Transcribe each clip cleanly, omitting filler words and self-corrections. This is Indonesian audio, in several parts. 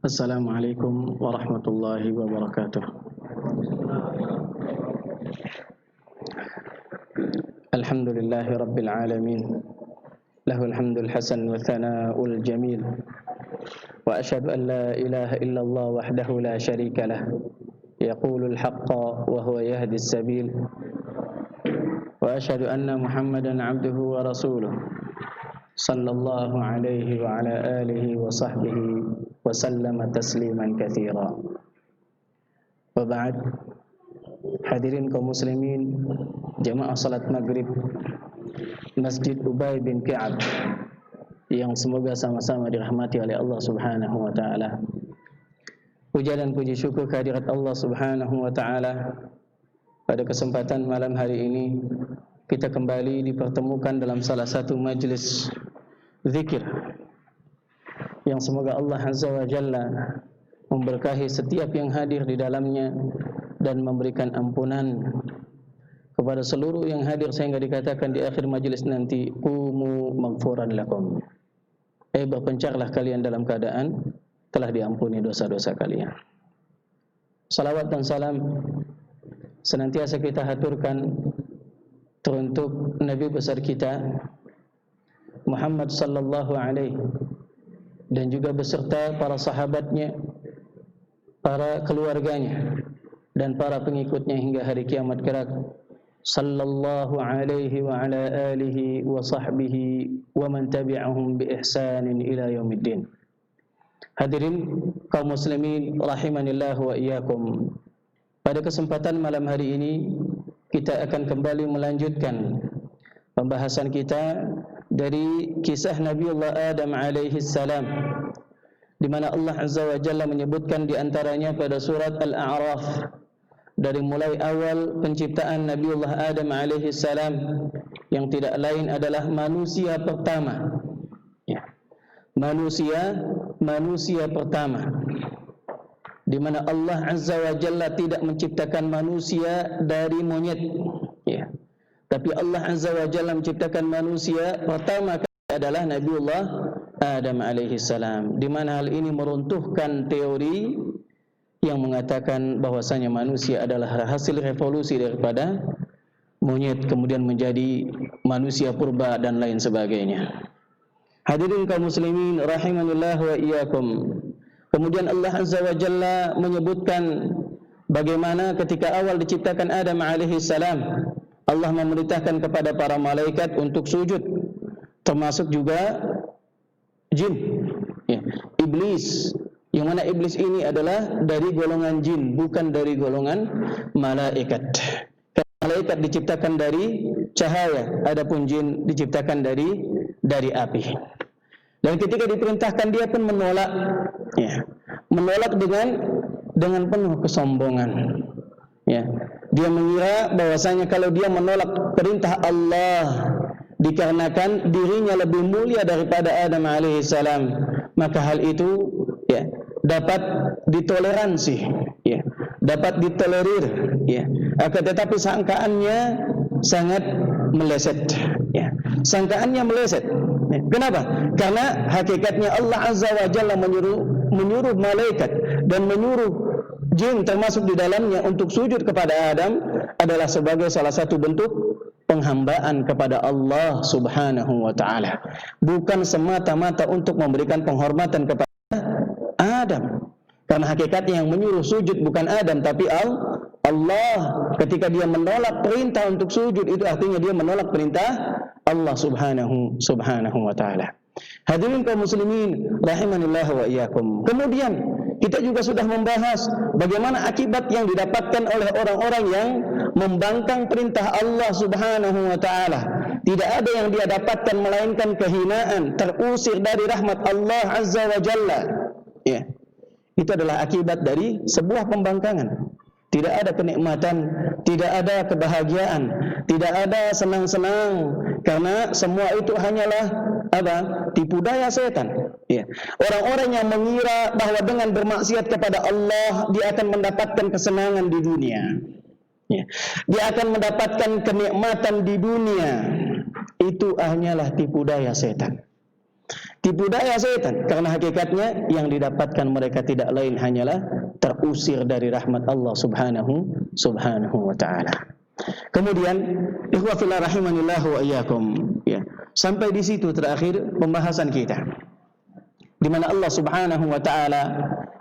Assalamualaikum warahmatullahi wabarakatuh. Alhamdulillahi rabbil alamin. Lahul hamdul hasan wa thana'ul jamil. Wa ashhadu an la ilaha illallah wahdahu la syarika lah. Yaqulul haqqa wa huwa yahdis sabil. Wa ashhadu anna Muhammadan abduhu wa rasuluh. Sallallahu alaihi wa ala alihi wa sahbihi wa sallama tasliman katsira. Wa ba'd. Hadirin kaum muslimin, jamaah salat maghrib Masjid Ubay bin Ka'ab yang semoga sama-sama dirahmati oleh Allah Subhanahu wa taala. Puja dan puji syukur kehadirat Allah Subhanahu wa taala. Pada kesempatan malam hari ini kita kembali dipertemukan dalam salah satu majlis zikir yang semoga Allah Azza wa Jalla memberkahi setiap yang hadir di dalamnya dan memberikan ampunan kepada seluruh yang hadir sehingga dikatakan di akhir majlis nanti qumu maghfuran lakum. Berpencarlah kalian dalam keadaan telah diampuni dosa-dosa kalian. Salawat dan salam senantiasa kita haturkan teruntuk Nabi besar kita Muhammad sallallahu alaihi dan juga beserta para sahabatnya, para keluarganya dan para pengikutnya hingga hari kiamat kelak. Sallallahu alaihi wa ala alihi wa sahbihi wa man tabi'ahum bi ihsanin ila yaumiddin. Hadirin kaum muslimin rahimanillah wa iyyakum. Pada kesempatan malam hari ini kita akan kembali melanjutkan pembahasan kita dari kisah Nabiullah Adam alaihi salam, di mana Allah Azza wa Jalla menyebutkan di antaranya pada surat Al-A'raf dari mulai awal penciptaan Nabiullah Adam alaihi salam yang tidak lain adalah manusia pertama. Ya. Manusia pertama, di mana Allah Azza wa Jalla tidak menciptakan manusia dari monyet, ya. Tapi Allah Azza wa Jalla menciptakan manusia pertama adalah Nabiullah Adam alaihi salam, di mana hal ini meruntuhkan teori yang mengatakan bahwasanya manusia adalah hasil revolusi daripada monyet kemudian menjadi manusia purba dan lain sebagainya. Hadirin kaum muslimin rahimanillah wa iyyakum. Kemudian Allah Azza wa Jalla menyebutkan bagaimana ketika awal diciptakan Adam alaihi salam, Allah memerintahkan kepada para malaikat untuk sujud, termasuk juga jin, ya, iblis. Yang mana iblis ini adalah dari golongan jin, bukan dari golongan malaikat. Malaikat diciptakan dari cahaya, adapun jin diciptakan dari api. Dan ketika diperintahkan dia pun menolak, ya, menolak dengan penuh kesombongan. Ya, dia mengira bahwasanya kalau dia menolak perintah Allah dikarenakan dirinya lebih mulia daripada Adam alaihi salam, maka hal itu, ya, dapat ditoleransi, ya, dapat ditolerir, ya. Akan tetapi sangkaannya sangat meleset, ya. Sangkaannya meleset. Ya. Kenapa? Karena hakikatnya Allah Azza wa Jalla menyuruh malaikat dan menyuruh jin termasuk di dalamnya untuk sujud kepada Adam adalah sebagai salah satu bentuk penghambaan kepada Allah Subhanahu wa taala, bukan semata-mata untuk memberikan penghormatan kepada Adam. Karena hakikatnya yang menyuruh sujud bukan Adam tapi Allah. Ketika dia menolak perintah untuk sujud, itu artinya dia menolak perintah Allah Subhanahu wa taala. Hadirin kaum muslimin rahimanillah wa iyyakum. Kemudian kita juga sudah membahas bagaimana akibat yang didapatkan oleh orang-orang yang membangkang perintah Allah Subhanahu wa taala. Tidak ada yang dia dapatkan melainkan kehinaan, terusir dari rahmat Allah Azza wa Jalla. Ya. Itu adalah akibat dari sebuah pembangkangan. Tidak ada kenikmatan, tidak ada kebahagiaan, tidak ada senang-senang, karena semua itu hanyalah apa? Tipu daya setan. Ya. Orang-orang yang mengira bahwa dengan bermaksiat kepada Allah dia akan mendapatkan kesenangan di dunia. Ya. Dia akan mendapatkan kenikmatan di dunia. Itu hanyalah tipu daya setan. Tipu daya setan, karena hakikatnya yang didapatkan mereka tidak lain hanyalah terusir dari rahmat Allah subhanahu wa ta'ala. Kemudian ikhwah fillah rahimanillah wa iyyakum, ya. Sampai di situ terakhir pembahasan kita, di mana Allah subhanahu wa ta'ala,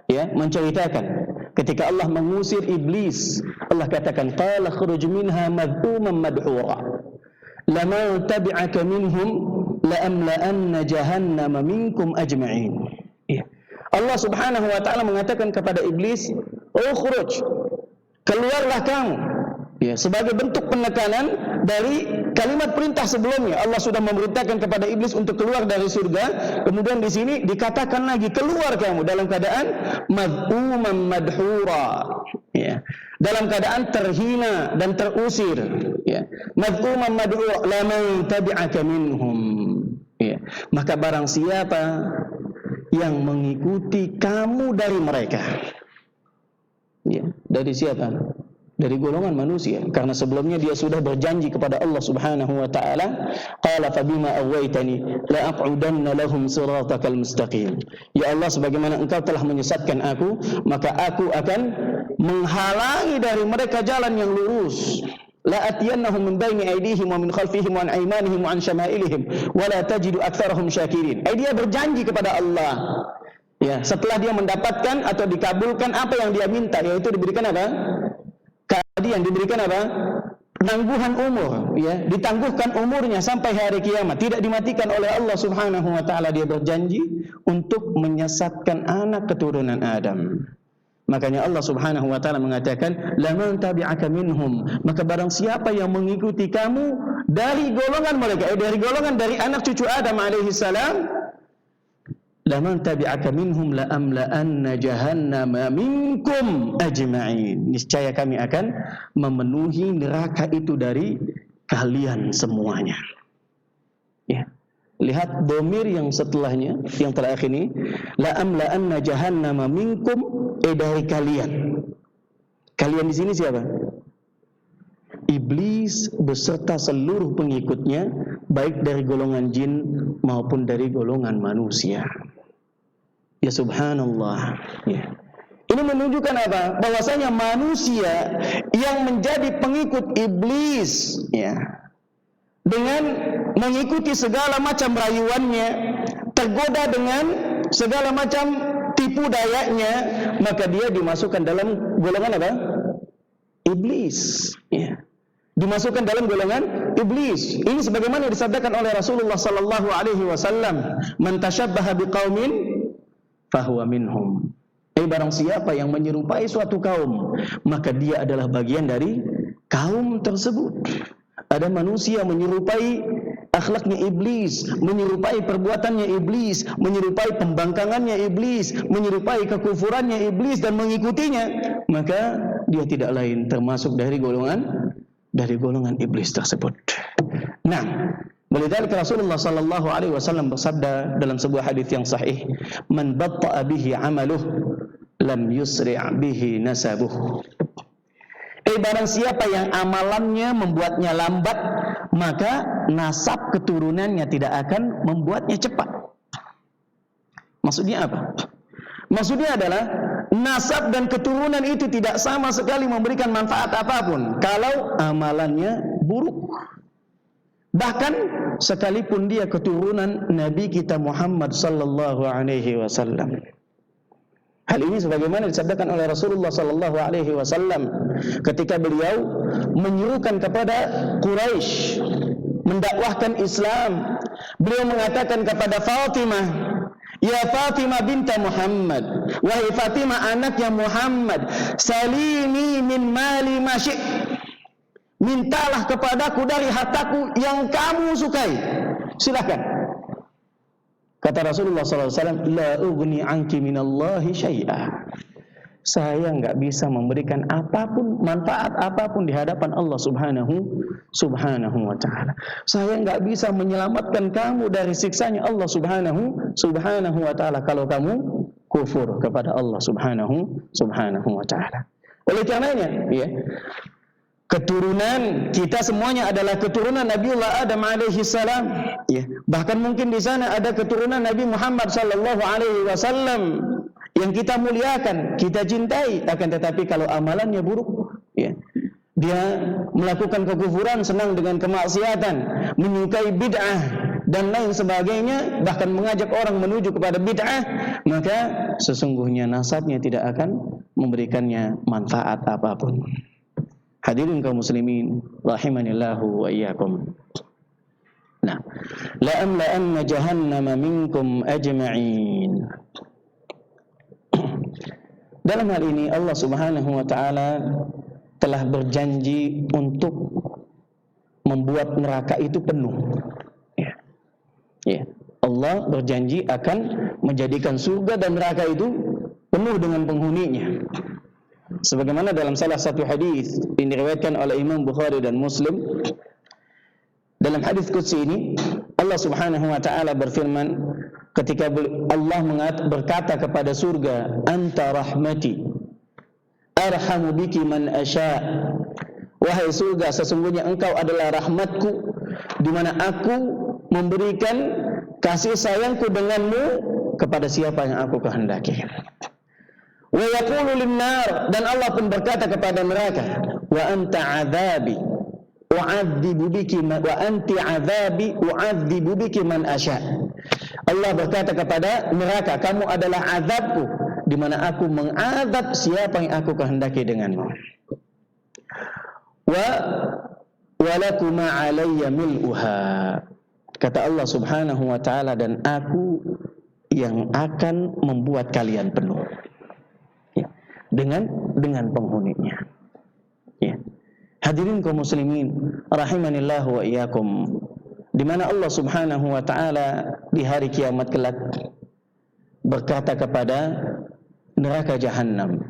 ya, menceritakan ketika Allah mengusir iblis. Allah katakan qala khruj minha madhuman madhura lama tabi'aka minhum la'amla'anna jahannama minkum ajma'in. Ya. Allah subhanahu wa ta'ala mengatakan kepada iblis, ukhruj, keluarlah kamu. Ya, sebagai bentuk penekanan dari kalimat perintah sebelumnya. Allah sudah memerintahkan kepada iblis untuk keluar dari surga. Kemudian di sini dikatakan lagi, keluar kamu dalam keadaan madhuman madhura. Ya. Dalam keadaan terhina dan terusir. Ya. Madhuman madhura laman tabi'aka minhum. Ya. Maka barang siapa yang mengikuti kamu dari mereka. Ya. Dari siapa? Dari golongan manusia, karena sebelumnya dia sudah berjanji kepada Allah subhanahu wa ta'ala, qala fabima awaitani la aq'udanna lahum siratakal mustaqim. Ya Allah, sebagaimana engkau telah menyesatkan aku, maka aku akan menghalangi dari mereka jalan yang lurus. La atiyannahum min baini aydihim wa min khalfihim wa an aymanihim wa an syama'ilihim wa la tajidu aktsarahum syakirin. Dia berjanji kepada Allah, ya, setelah dia mendapatkan atau dikabulkan apa yang dia minta, yaitu diberikan apa? Keadilan, diberikan apa? Penangguhan umur, ya, ditangguhkan umurnya sampai hari kiamat, tidak dimatikan oleh Allah subhanahu wa ta'ala. Dia berjanji untuk menyesatkan anak keturunan Adam. Makanya Allah subhanahu wa ta'ala mengatakan, laman tabi'aka minhum, maka barang siapa yang mengikuti kamu dari golongan mereka, dari anak cucu Adam alaihi salam, laman tabi'aka minhum la'amla'anna jahannama minkum ajma'in. Niscaya kami akan memenuhi neraka itu dari kalian semuanya. Ya. Lihat domir yang setelahnya, yang terakhir ini, la'amla'anna jahannama minkum, dari kalian. Kalian di sini siapa? Iblis beserta seluruh pengikutnya, baik dari golongan jin maupun dari golongan manusia. Ya subhanallah, ya. Ini menunjukkan apa? Bahwasanya manusia yang menjadi pengikut iblis, ya, dengan mengikuti segala macam rayuannya, tergoda dengan segala macam tipu dayanya, maka dia dimasukkan dalam golongan apa? Iblis, ya. Dimasukkan dalam golongan iblis. Ini sebagaimana disabdakan oleh Rasulullah sallallahu alaihi wasallam, "Man tashabbaha biqaumin fahuwa minhum." Barang siapa yang menyerupai suatu kaum, maka dia adalah bagian dari kaum tersebut. Ada manusia menyerupai akhlaknya iblis, menyerupai perbuatannya iblis, menyerupai pembangkangannya iblis, menyerupai kekufurannya iblis dan mengikutinya, maka dia tidak lain termasuk dari golongan iblis tersebut. Nah, Walidhalika Rasulullah sallallahu alaihi wasallam bersabda dalam sebuah hadis yang sahih, "Man batta'a bihi 'amaluh lam yusri' bihi nasabuh." Barang siapa yang amalannya membuatnya lambat, maka nasab keturunannya tidak akan membuatnya cepat. Maksudnya apa? Maksudnya adalah nasab dan keturunan itu tidak sama sekali memberikan manfaat apapun kalau amalannya buruk. Bahkan sekalipun dia keturunan Nabi kita Muhammad sallallahu alaihi wasallam. Hal ini sebagaimana disabdakan oleh Rasulullah sallallahu alaihi wasallam ketika beliau menyerukan kepada Quraisy mendakwahkan Islam. Beliau mengatakan kepada Fatimah, "Ya Fatimah binta Muhammad, wahai Fatimah anaknya Muhammad, salini min mali ma syi'." Mintalah kepadaku dari hartaku yang kamu sukai. Silakan. Kata Rasulullah SAW, la ughni anki minallahi syai'a. Saya enggak bisa memberikan apapun, manfaat apapun di hadapan Allah subhanahu wa ta'ala. Saya enggak bisa menyelamatkan kamu dari siksanya Allah subhanahu wa ta'ala kalau kamu kufur kepada Allah subhanahu wa ta'ala. Oleh karenanya, ya, keturunan kita semuanya adalah keturunan Nabiullah Adam alaihi salam. Ya, bahkan mungkin di sana ada keturunan Nabi Muhammad sallallahu alaihi wasallam yang kita muliakan, kita cintai. Akan tetapi kalau amalannya buruk, ya, dia melakukan kekufuran, senang dengan kemaksiatan, menyukai bid'ah dan lain sebagainya, bahkan mengajak orang menuju kepada bid'ah, maka sesungguhnya nasabnya tidak akan memberikannya manfaat apapun. Hadirin kaum muslimin rahimanillahu wa iyyakum. Nah, la amla'anna jahannama minkum ajma'in. Dalam hal ini Allah Subhanahu wa taala telah berjanji untuk membuat neraka itu penuh. Ya. Allah berjanji akan menjadikan surga dan neraka itu penuh dengan penghuninya. Sebagaimana dalam salah satu hadis yang diriwayatkan oleh Imam Bukhari dan Muslim, dalam hadis qudsi ini Allah Subhanahu wa taala berfirman ketika Allah berkata kepada surga, "Anta rahmati arhamu biki man asya." Wahai surga, sesungguhnya engkau adalah rahmatku, di mana aku memberikan kasih sayangku denganmu kepada siapa yang aku kehendaki. Wa yaqulu lin-nar, dan Allah pun berkata kepada neraka, "Wa anta 'adzabi u'adzibu biki wa anti 'adzabi u'adzibu biki man asya." Allah berkata kepada neraka, "Kamu adalah azabku, di mana aku mengazab siapa yang aku kehendaki denganmu." Wa lakuma 'alayya mil'uha. Kata Allah Subhanahu wa taala, dan aku yang akan membuat kalian penuh. Ya, dengan penghuninya. Ya. Hadirin kaum muslimin rahimanillahu wa iyyakum, di mana Allah Subhanahu wa taala di hari kiamat kelak berkata kepada neraka Jahannam,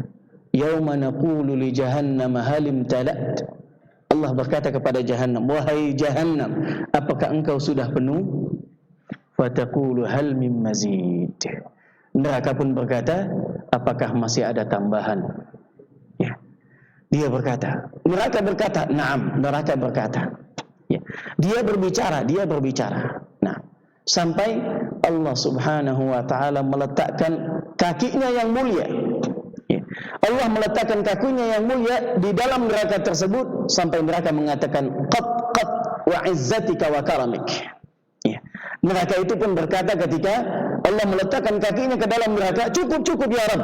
"Yauma naqulu li jahannam hal imtalat." Allah berkata kepada Jahannam, "Wahai Jahannam, apakah engkau sudah penuh?" Fataqulu hal mim mazid. Neraka pun berkata, "Apakah masih ada tambahan?" Ya. Dia berkata, neraka berkata, "Na'am." Neraka berkata, ya. Dia berbicara. Nah, sampai Allah Subhanahu wa taala meletakkan kakinya yang mulia. Ya. Allah meletakkan kakinya yang mulia di dalam neraka tersebut sampai neraka mengatakan, "Qat wa izzatika wa karamik." Ya. Neraka itu pun berkata ketika Allah meletakkan kakinya ke dalam neraka, "Cukup ya Rabb."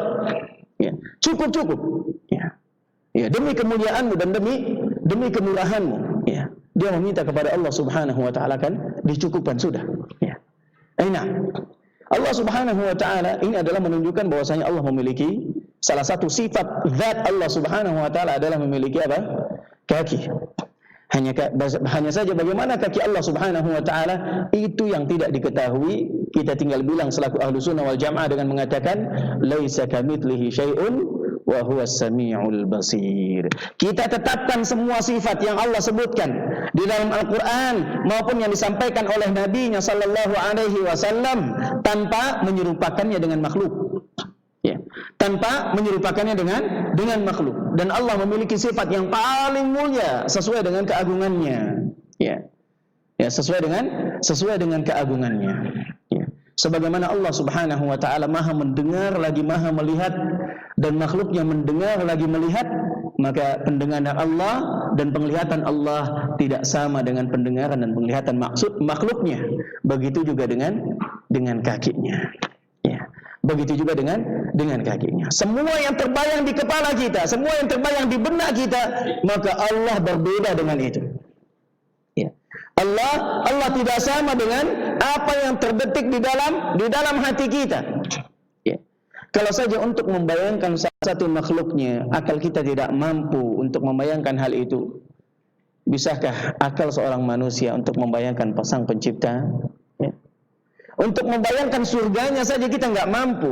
Ya. Cukup. Ya. Ya, demi kemuliaanmu dan demi kemurahanmu. Ya. Dia meminta kepada Allah Subhanahu wa taala, kan dicukupkan sudah. Ya. Allah Subhanahu wa taala ini adalah menunjukkan bahwasanya Allah memiliki salah satu sifat zat Allah Subhanahu wa taala adalah memiliki apa? Kaki. Hanya saja bagaimana kaki Allah Subhanahu wa taala itu yang tidak diketahui. Kita tinggal bilang selaku ahlu sunnah wal jamaah dengan mengatakan laisa kamitslihi syai'un wa huwas samiul basir. Kita tetapkan semua sifat yang Allah sebutkan di dalam Al-Qur'an maupun yang disampaikan oleh Nabi-Nya sallallahu alaihi wasallam tanpa menyerupakannya dengan makhluk. Ya, tanpa menyerupakannya dengan makhluk. Dan Allah memiliki sifat yang paling mulia sesuai dengan keagungannya. Ya, sesuai dengan keagungannya. Ya. Sebagaimana Allah Subhanahu wa taala Maha mendengar lagi Maha melihat, dan makhluknya mendengar lagi melihat, maka pendengaran Allah dan penglihatan Allah tidak sama dengan pendengaran dan penglihatan makhluknya. Begitu juga dengan kakinya. Ya. Begitu juga dengan kakinya. Semua yang terbayang di kepala kita, semua yang terbayang di benak kita, maka Allah berbeda dengan itu. Ya. Allah tidak sama dengan apa yang terdetik di dalam hati kita. Ya. Kalau saja untuk membayangkan salah satu makhluknya, akal kita tidak mampu untuk membayangkan hal itu. Bisakah akal seorang manusia untuk membayangkan Sang Pencipta? Ya. Untuk membayangkan surganya saja kita enggak mampu.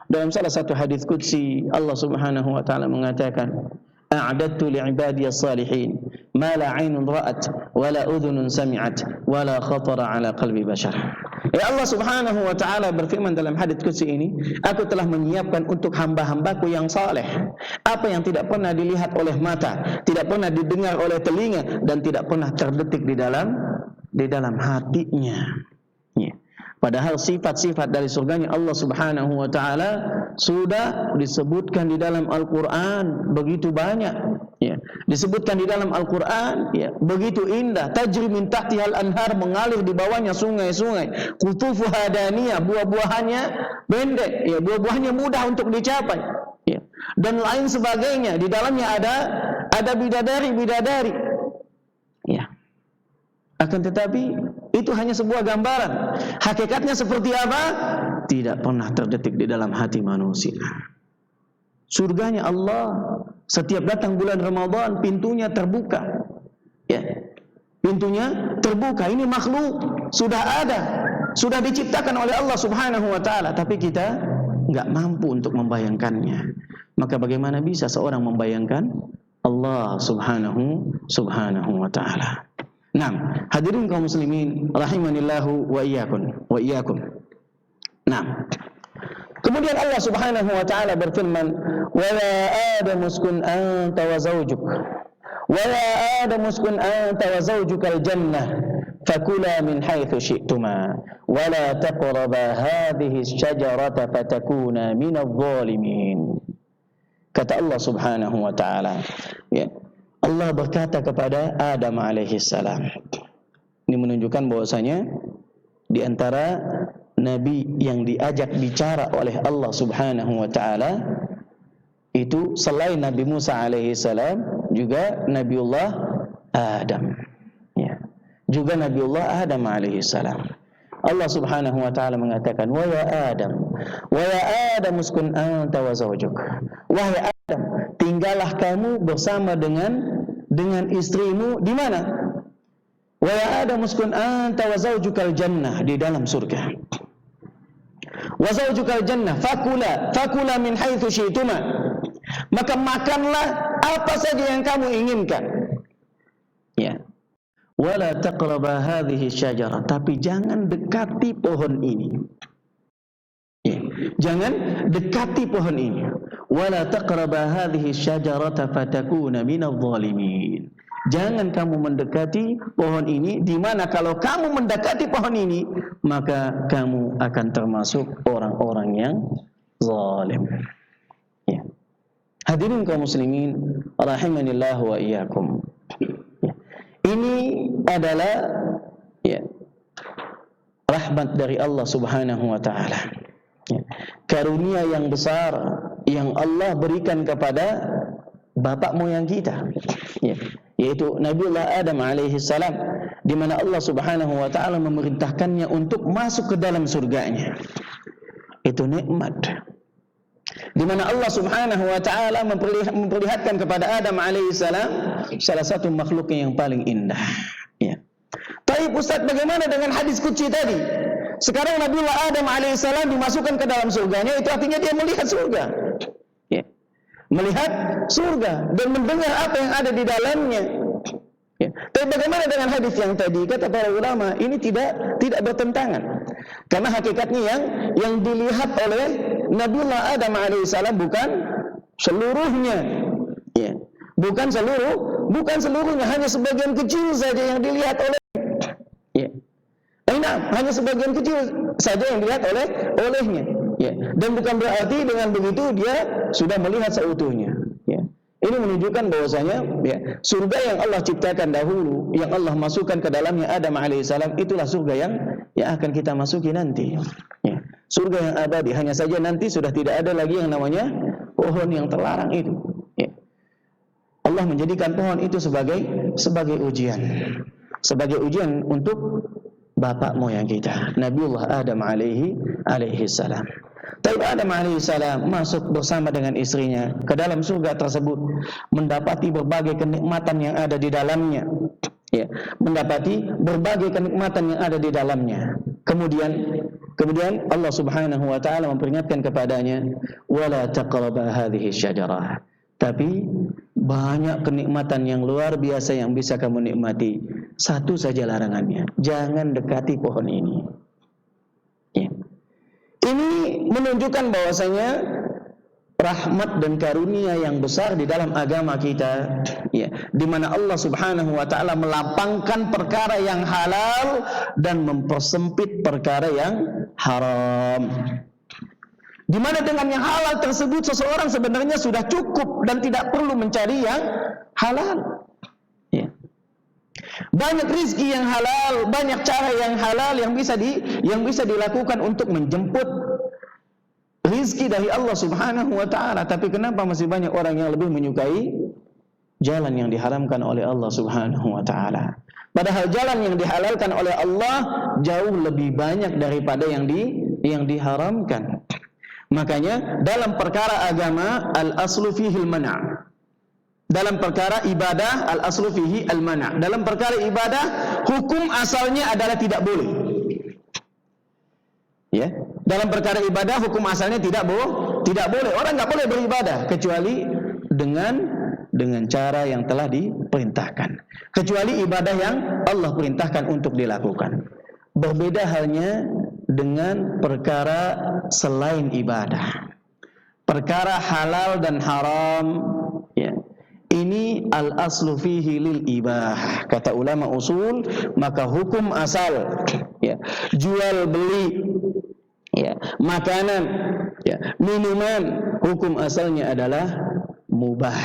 Dalam salah satu hadis qudsi Allah Subhanahu wa taala mengatakan, "A'adadtu li'ibadiyas salihin ma la 'ainun ra'at wa la udhunun sami'at wa la khatara 'ala qalbi bashar." Ya Allah Subhanahu wa taala berfirman dalam hadits qudsi ini, aku telah menyiapkan untuk hamba-hambaku yang saleh apa yang tidak pernah dilihat oleh mata, tidak pernah didengar oleh telinga, dan tidak pernah terdetik di dalam hatinya. Ya. Padahal sifat-sifat dari surganya Allah Subhanahu wa taala sudah disebutkan di dalam Al-Qur'an begitu banyak, ya. Disebutkan di dalam Al-Qur'an, ya, begitu indah. Tajri min tahtihal anhar, mengalir di bawahnya sungai-sungai. Qutufuha daniyah, buah-buahannya pendek, ya, buah-buahannya mudah untuk dicapai, ya. Dan lain sebagainya. Di dalamnya ada bidadari-bidadari, ya. Akan tetapi itu hanya sebuah gambaran. Hakikatnya seperti apa? Tidak pernah terdetik di dalam hati manusia. Surganya Allah, setiap datang bulan Ramadan pintunya terbuka, ya. Pintunya terbuka. Ini makhluk sudah ada, sudah diciptakan oleh Allah Subhanahu wa taala, tapi kita enggak mampu untuk membayangkannya. Maka bagaimana bisa seorang membayangkan Allah Subhanahu wa taala? Nah, hadirin kaum muslimin rahimanillahu wa iyyakum. Nah, kemudian Allah Subhanahu wa taala berfirman, "Wa ya Adam uskun anta wa zawjuk. Wa ya Adam uskun anta wa zawjukal jannah, fakula min haitsu syi'tuma, wa la taqraba hadhihi asy-syajarata fatakuna minadh dhalimin." Kata Allah Subhanahu wa taala, ya. Allah berkata kepada Adam alaihi salam. Ini menunjukkan bahwasanya di antara nabi yang diajak bicara oleh Allah Subhanahu wa taala itu selain Nabi Musa alaihi salam juga Nabiullah Adam, ya. Juga Nabiullah Adam alaihi salam. Allah Subhanahu wa taala mengatakan, "Wa ya Adam uskun anta wa zawjuk." Wahai Adam, tinggallah kamu bersama dengan istrimu di mana? Wa ya Adam uskun anta wa zawjukal jannah, di dalam surga. Wa zawjukal jannah fakula min haitsu syi'tuma. Maka makanlah apa saja yang kamu inginkan. Ya. Wala taqraba hadhihi syajarah, tapi jangan dekati pohon ini. Ya. Jangan dekati pohon ini. Wala taqraba hadhihi syajarata fatakuna minadh dhalimin. Jangan kamu mendekati pohon ini, di mana kalau kamu mendekati pohon ini, maka kamu akan termasuk orang-orang yang zalim. Ya. Hadirin kaum muslimin rahimanillahu wa iyyakum. Ya. Ini adalah, ya, rahmat dari Allah Subhanahu wa taala. Ya. Karunia yang besar yang Allah berikan kepada bapak moyang kita, ya, yaitu Nabiullah Adam alaihi salam, di mana Allah Subhanahu wa taala memerintahkannya untuk masuk ke dalam surganya. Itu nikmat. Di mana Allah Subhanahu wa taala memperlihatkan kepada Adam alaihi salam salah satu makhluknya yang paling indah, ya. Tapi Ustaz, bagaimana dengan hadis qudsi tadi? Sekarang Nabiullah Adam alaihissalam dimasukkan ke dalam surganya, itu artinya dia melihat surga, ya. Melihat surga dan mendengar apa yang ada di dalamnya, ya. Tapi bagaimana dengan hadis yang tadi? Kata para ulama, ini tidak bertentangan, karena hakikatnya yang dilihat oleh Nabiullah Adam alaihissalam bukan seluruhnya, ya. Bukan seluruhnya, hanya sebagian kecil saja yang dilihat oleh, ya. Hanya sebagian kecil saja yang dilihat olehnya, ya. Dan bukan berarti dengan begitu dia sudah melihat seutuhnya, ya. Ini menunjukkan bahwasanya, ya, surga yang Allah ciptakan dahulu, yang Allah masukkan ke dalamnya Adam alaihissalam, itulah surga yang akan kita masuki nanti, ya. Surga yang abadi. Hanya saja nanti sudah tidak ada lagi yang namanya pohon yang terlarang itu, ya. Allah menjadikan pohon itu sebagai ujian untuk bapak moyang kita, Nabiullah Adam alaihi salam. Tapi Adam alaihi salam masuk bersama dengan istrinya ke dalam surga tersebut, mendapati berbagai kenikmatan yang ada di dalamnya, ya, mendapati berbagai kenikmatan yang ada di dalamnya. Kemudian Allah Subhanahu wa taala memperingatkan kepadanya, wala taqraba hadhihi syajarah. Tapi banyak kenikmatan yang luar biasa yang bisa kamu nikmati. Satu saja larangannya, jangan dekati pohon ini. Ini menunjukkan bahwasanya rahmat dan karunia yang besar di dalam agama kita, ya, di mana Allah Subhanahu wa taala melapangkan perkara yang halal dan mempersempit perkara yang haram. Di mana dengan yang halal tersebut seseorang sebenarnya sudah cukup dan tidak perlu mencari yang halal. Ya. Banyak rizki yang halal, banyak cara yang halal yang bisa dilakukan untuk menjemput rizki dari Allah Subhanahu wa taala. Tapi kenapa masih banyak orang yang lebih menyukai jalan yang diharamkan oleh Allah Subhanahu wa taala? Padahal jalan yang dihalalkan oleh Allah jauh lebih banyak daripada yang diharamkan. Makanya dalam perkara agama al-aslu fihi al-mana'. Dalam perkara ibadah al-aslu fihi al-mana'. Dalam perkara ibadah hukum asalnya adalah tidak boleh. Ya, dalam perkara ibadah hukum asalnya tidak boleh. Orang enggak boleh beribadah kecuali dengan cara yang telah diperintahkan. Kecuali ibadah yang Allah perintahkan untuk dilakukan. Berbeda halnya dengan perkara selain ibadah. Perkara halal dan haram, ya. Ini al-aslu fihi lil ibah. Kata ulama usul, maka hukum asal, ya, jual beli, ya, makanan, ya, minuman, hukum asalnya adalah mubah,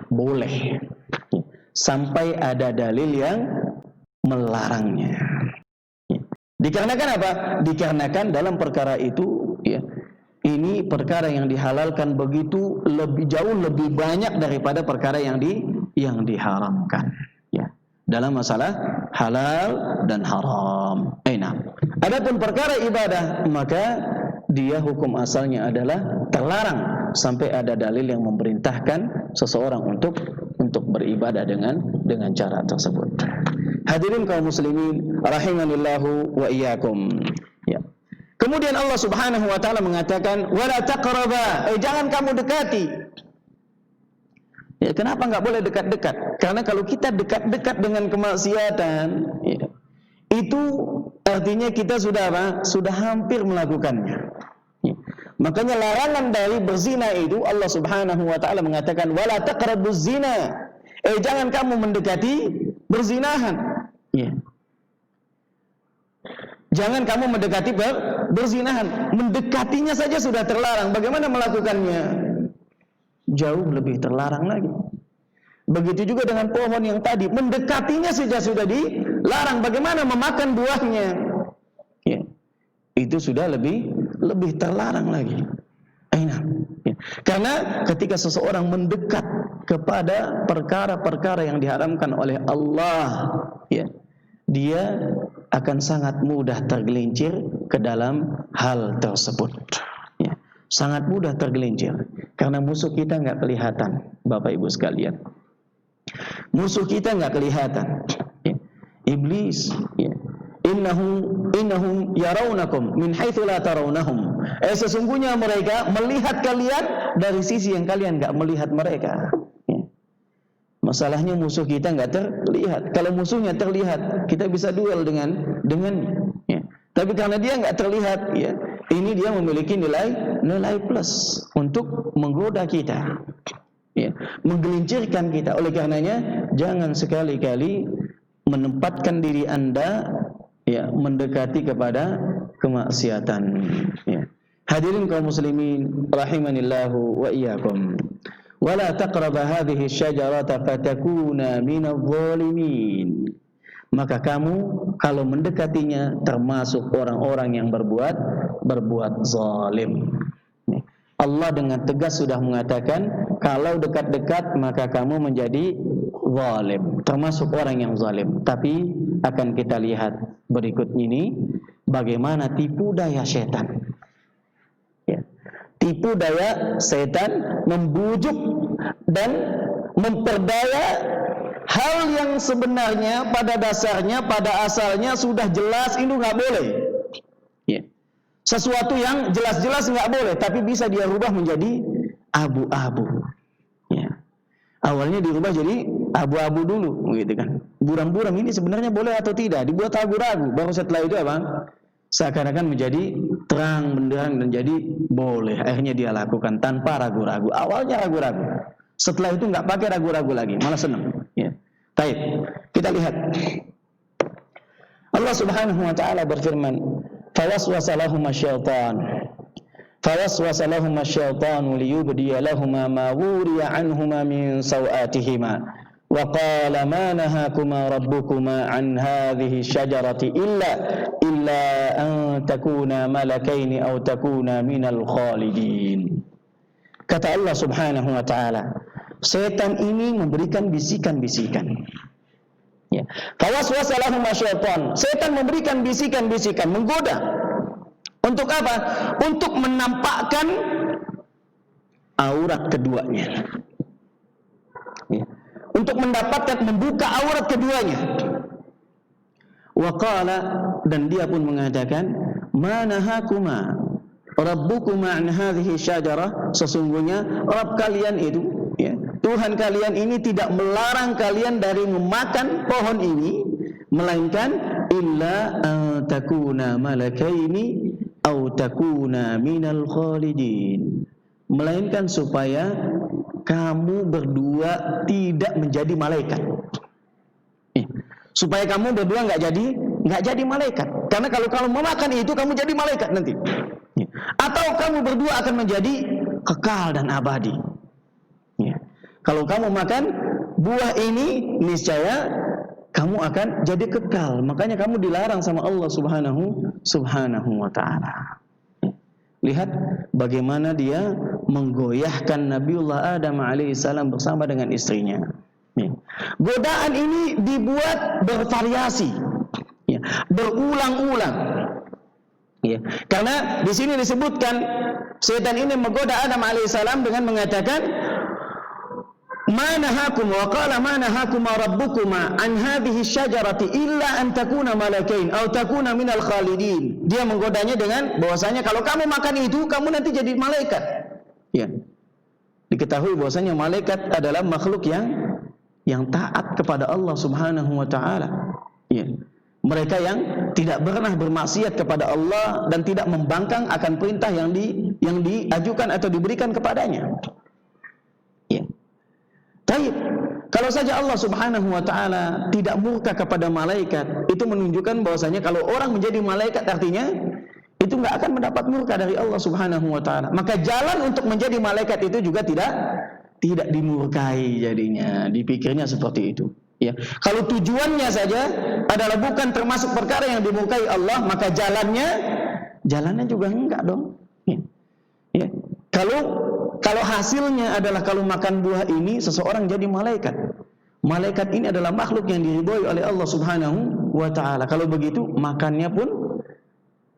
boleh, ya, sampai ada dalil yang melarangnya. Dikarenakan apa? Dikarenakan dalam perkara itu, ya, ini perkara yang dihalalkan begitu jauh lebih banyak daripada perkara yang diharamkan, ya, dalam masalah halal dan haram. Nah, adapun perkara ibadah, maka dia hukum asalnya adalah terlarang sampai ada dalil yang memerintahkan seseorang untuk beribadah dengan cara tersebut. Hadirin kaum muslimin rahimanillahu wa iyyakum. Ya. Kemudian Allah Subhanahu wa taala mengatakan wala taqraba, jangan kamu dekati. Ya, kenapa enggak boleh dekat-dekat? Karena kalau kita dekat-dekat dengan kemaksiatan, ya, itu artinya kita sudah apa? Sudah hampir melakukannya. Ya. Makanya larangan dari berzina itu Allah Subhanahu wa taala mengatakan wala taqrabuz zina. Jangan kamu mendekati berzinahan. Ya. Jangan kamu mendekati berzinahan. Mendekatinya saja sudah terlarang. Bagaimana melakukannya? Jauh lebih terlarang lagi. Begitu juga dengan pohon yang tadi. Mendekatinya saja sudah dilarang. Bagaimana memakan buahnya? Ya. Itu sudah lebih terlarang lagi. Ya. Karena ketika seseorang mendekat kepada perkara-perkara yang diharamkan oleh Allah, ya, dia akan sangat mudah tergelincir ke dalam hal tersebut, ya. Sangat mudah tergelincir karena musuh kita enggak kelihatan, Bapak Ibu sekalian. Musuh kita enggak kelihatan, ya. Iblis, ya. Innahum yarawnakum min haitsu la tarawnahum. Sesungguhnya mereka melihat kalian dari sisi yang kalian enggak melihat mereka. Ya. Masalahnya musuh kita enggak terlihat. Kalau musuhnya terlihat, kita bisa duel dengannya. Ya. Tapi karena dia enggak terlihat, ya, ini dia memiliki nilai plus untuk menggoda kita, ya, menggelincirkan kita. Oleh karenanya, jangan sekali-kali menempatkan diri Anda, ya, mendekati kepada kemaksiatan, ya. Hadirin kaum muslimin rahimanillahu wa iyyakum. Wala taqrab hadhihi asy-syajarata fatakuna minadh dhalimin. Maka kamu kalau mendekatinya termasuk orang-orang yang berbuat zalim. Allah dengan tegas sudah mengatakan kalau dekat-dekat maka kamu menjadi zalim, termasuk orang yang zalim. Tapi akan kita lihat berikut ini bagaimana tipu daya setan. Ya. Tipu daya setan membujuk dan memperdaya hal yang sebenarnya pada dasarnya, pada asalnya sudah jelas itu nggak boleh. Ya. Sesuatu yang jelas-jelas nggak boleh, tapi bisa dia rubah menjadi abu-abu. Ya. Awalnya dirubah jadi abu-abu dulu, gitu kan. Buram-buram ini sebenarnya boleh atau tidak, dibuat ragu-ragu. Baru setelah itu apa? Seakan-akan menjadi terang benderang dan jadi boleh. Akhirnya dia lakukan tanpa ragu-ragu. Awalnya ragu-ragu, setelah itu nggak pakai ragu-ragu lagi, malah senang. Ya. Baik, kita lihat. Allah Subhanahu wa taala berfirman, "Fawaswasa lahum asy-syaitan. Fawaswasa lahum asy-syaitanu liyubdiya lahumā mā wuriya 'anhumā min sawātihimā. Wa qala ma nahakuma rabbukuma an hadhihi syajarati illa an takuna malakaini aw takuna minal khalidin." Kata Allah Subhanahu wa taala, setan ini memberikan bisikan-bisikan. Ya. Fawaswasa lahum asy-syaitan. Setan memberikan bisikan-bisikan, menggoda. Untuk apa? Untuk menampakkan aurat keduanya. Ya. Untuk membuka aurat keduanya. Wa qala, dan dia pun mengatakan, ma nahakuma rabbukuma an hadhihi syajarah, sesungguhnya Rabb kalian itu, ya, Tuhan kalian ini tidak melarang kalian dari memakan pohon ini, melainkan illa an takuna malakaini aw takuna minal khalidin, melainkan supaya kamu berdua tidak menjadi malaikat. Supaya kamu berdua nggak jadi malaikat. Karena kalau memakan itu kamu jadi malaikat nanti. Atau kamu berdua akan menjadi kekal dan abadi. Kalau kamu makan buah ini, niscaya kamu akan jadi kekal. Makanya kamu dilarang sama Allah Subhanahu wa taala. Lihat bagaimana dia menggoyahkan Nabiullah Adam alaihissalam bersama dengan istrinya. Godaan ini dibuat bervariasi, berulang-ulang. Karena di sini disebutkan setan ini menggoda Adam alaihissalam dengan mengatakan, ma nahakum wa qala ma nahakuma rabbukuma an hadhihi syajarati illa an takuna malakain aw takuna minal khalidin. Dia menggodanya dengan bahwasanya kalau kamu makan itu kamu nanti jadi malaikat. Ya. Diketahui bahwasanya malaikat adalah makhluk yang taat kepada Allah Subhanahu wa taala. Ya. Mereka yang tidak pernah bermaksiat kepada Allah dan tidak membangkang akan perintah yang diajukan atau diberikan kepadanya. Ya. Baik, kalau saja Allah Subhanahu wa taala tidak murka kepada malaikat, itu menunjukkan bahwasanya kalau orang menjadi malaikat artinya itu enggak akan mendapat murka dari Allah Subhanahu wa taala. Maka jalan untuk menjadi malaikat itu juga tidak dimurkai jadinya. Dipikirnya seperti itu, ya. Kalau tujuannya saja adalah bukan termasuk perkara yang dimurkai Allah, maka jalannya juga enggak dong. Ya. Kalau hasilnya adalah kalau makan buah ini seseorang jadi malaikat. Malaikat ini adalah makhluk yang diridhoi oleh Allah Subhanahu wa taala. Kalau begitu makannya pun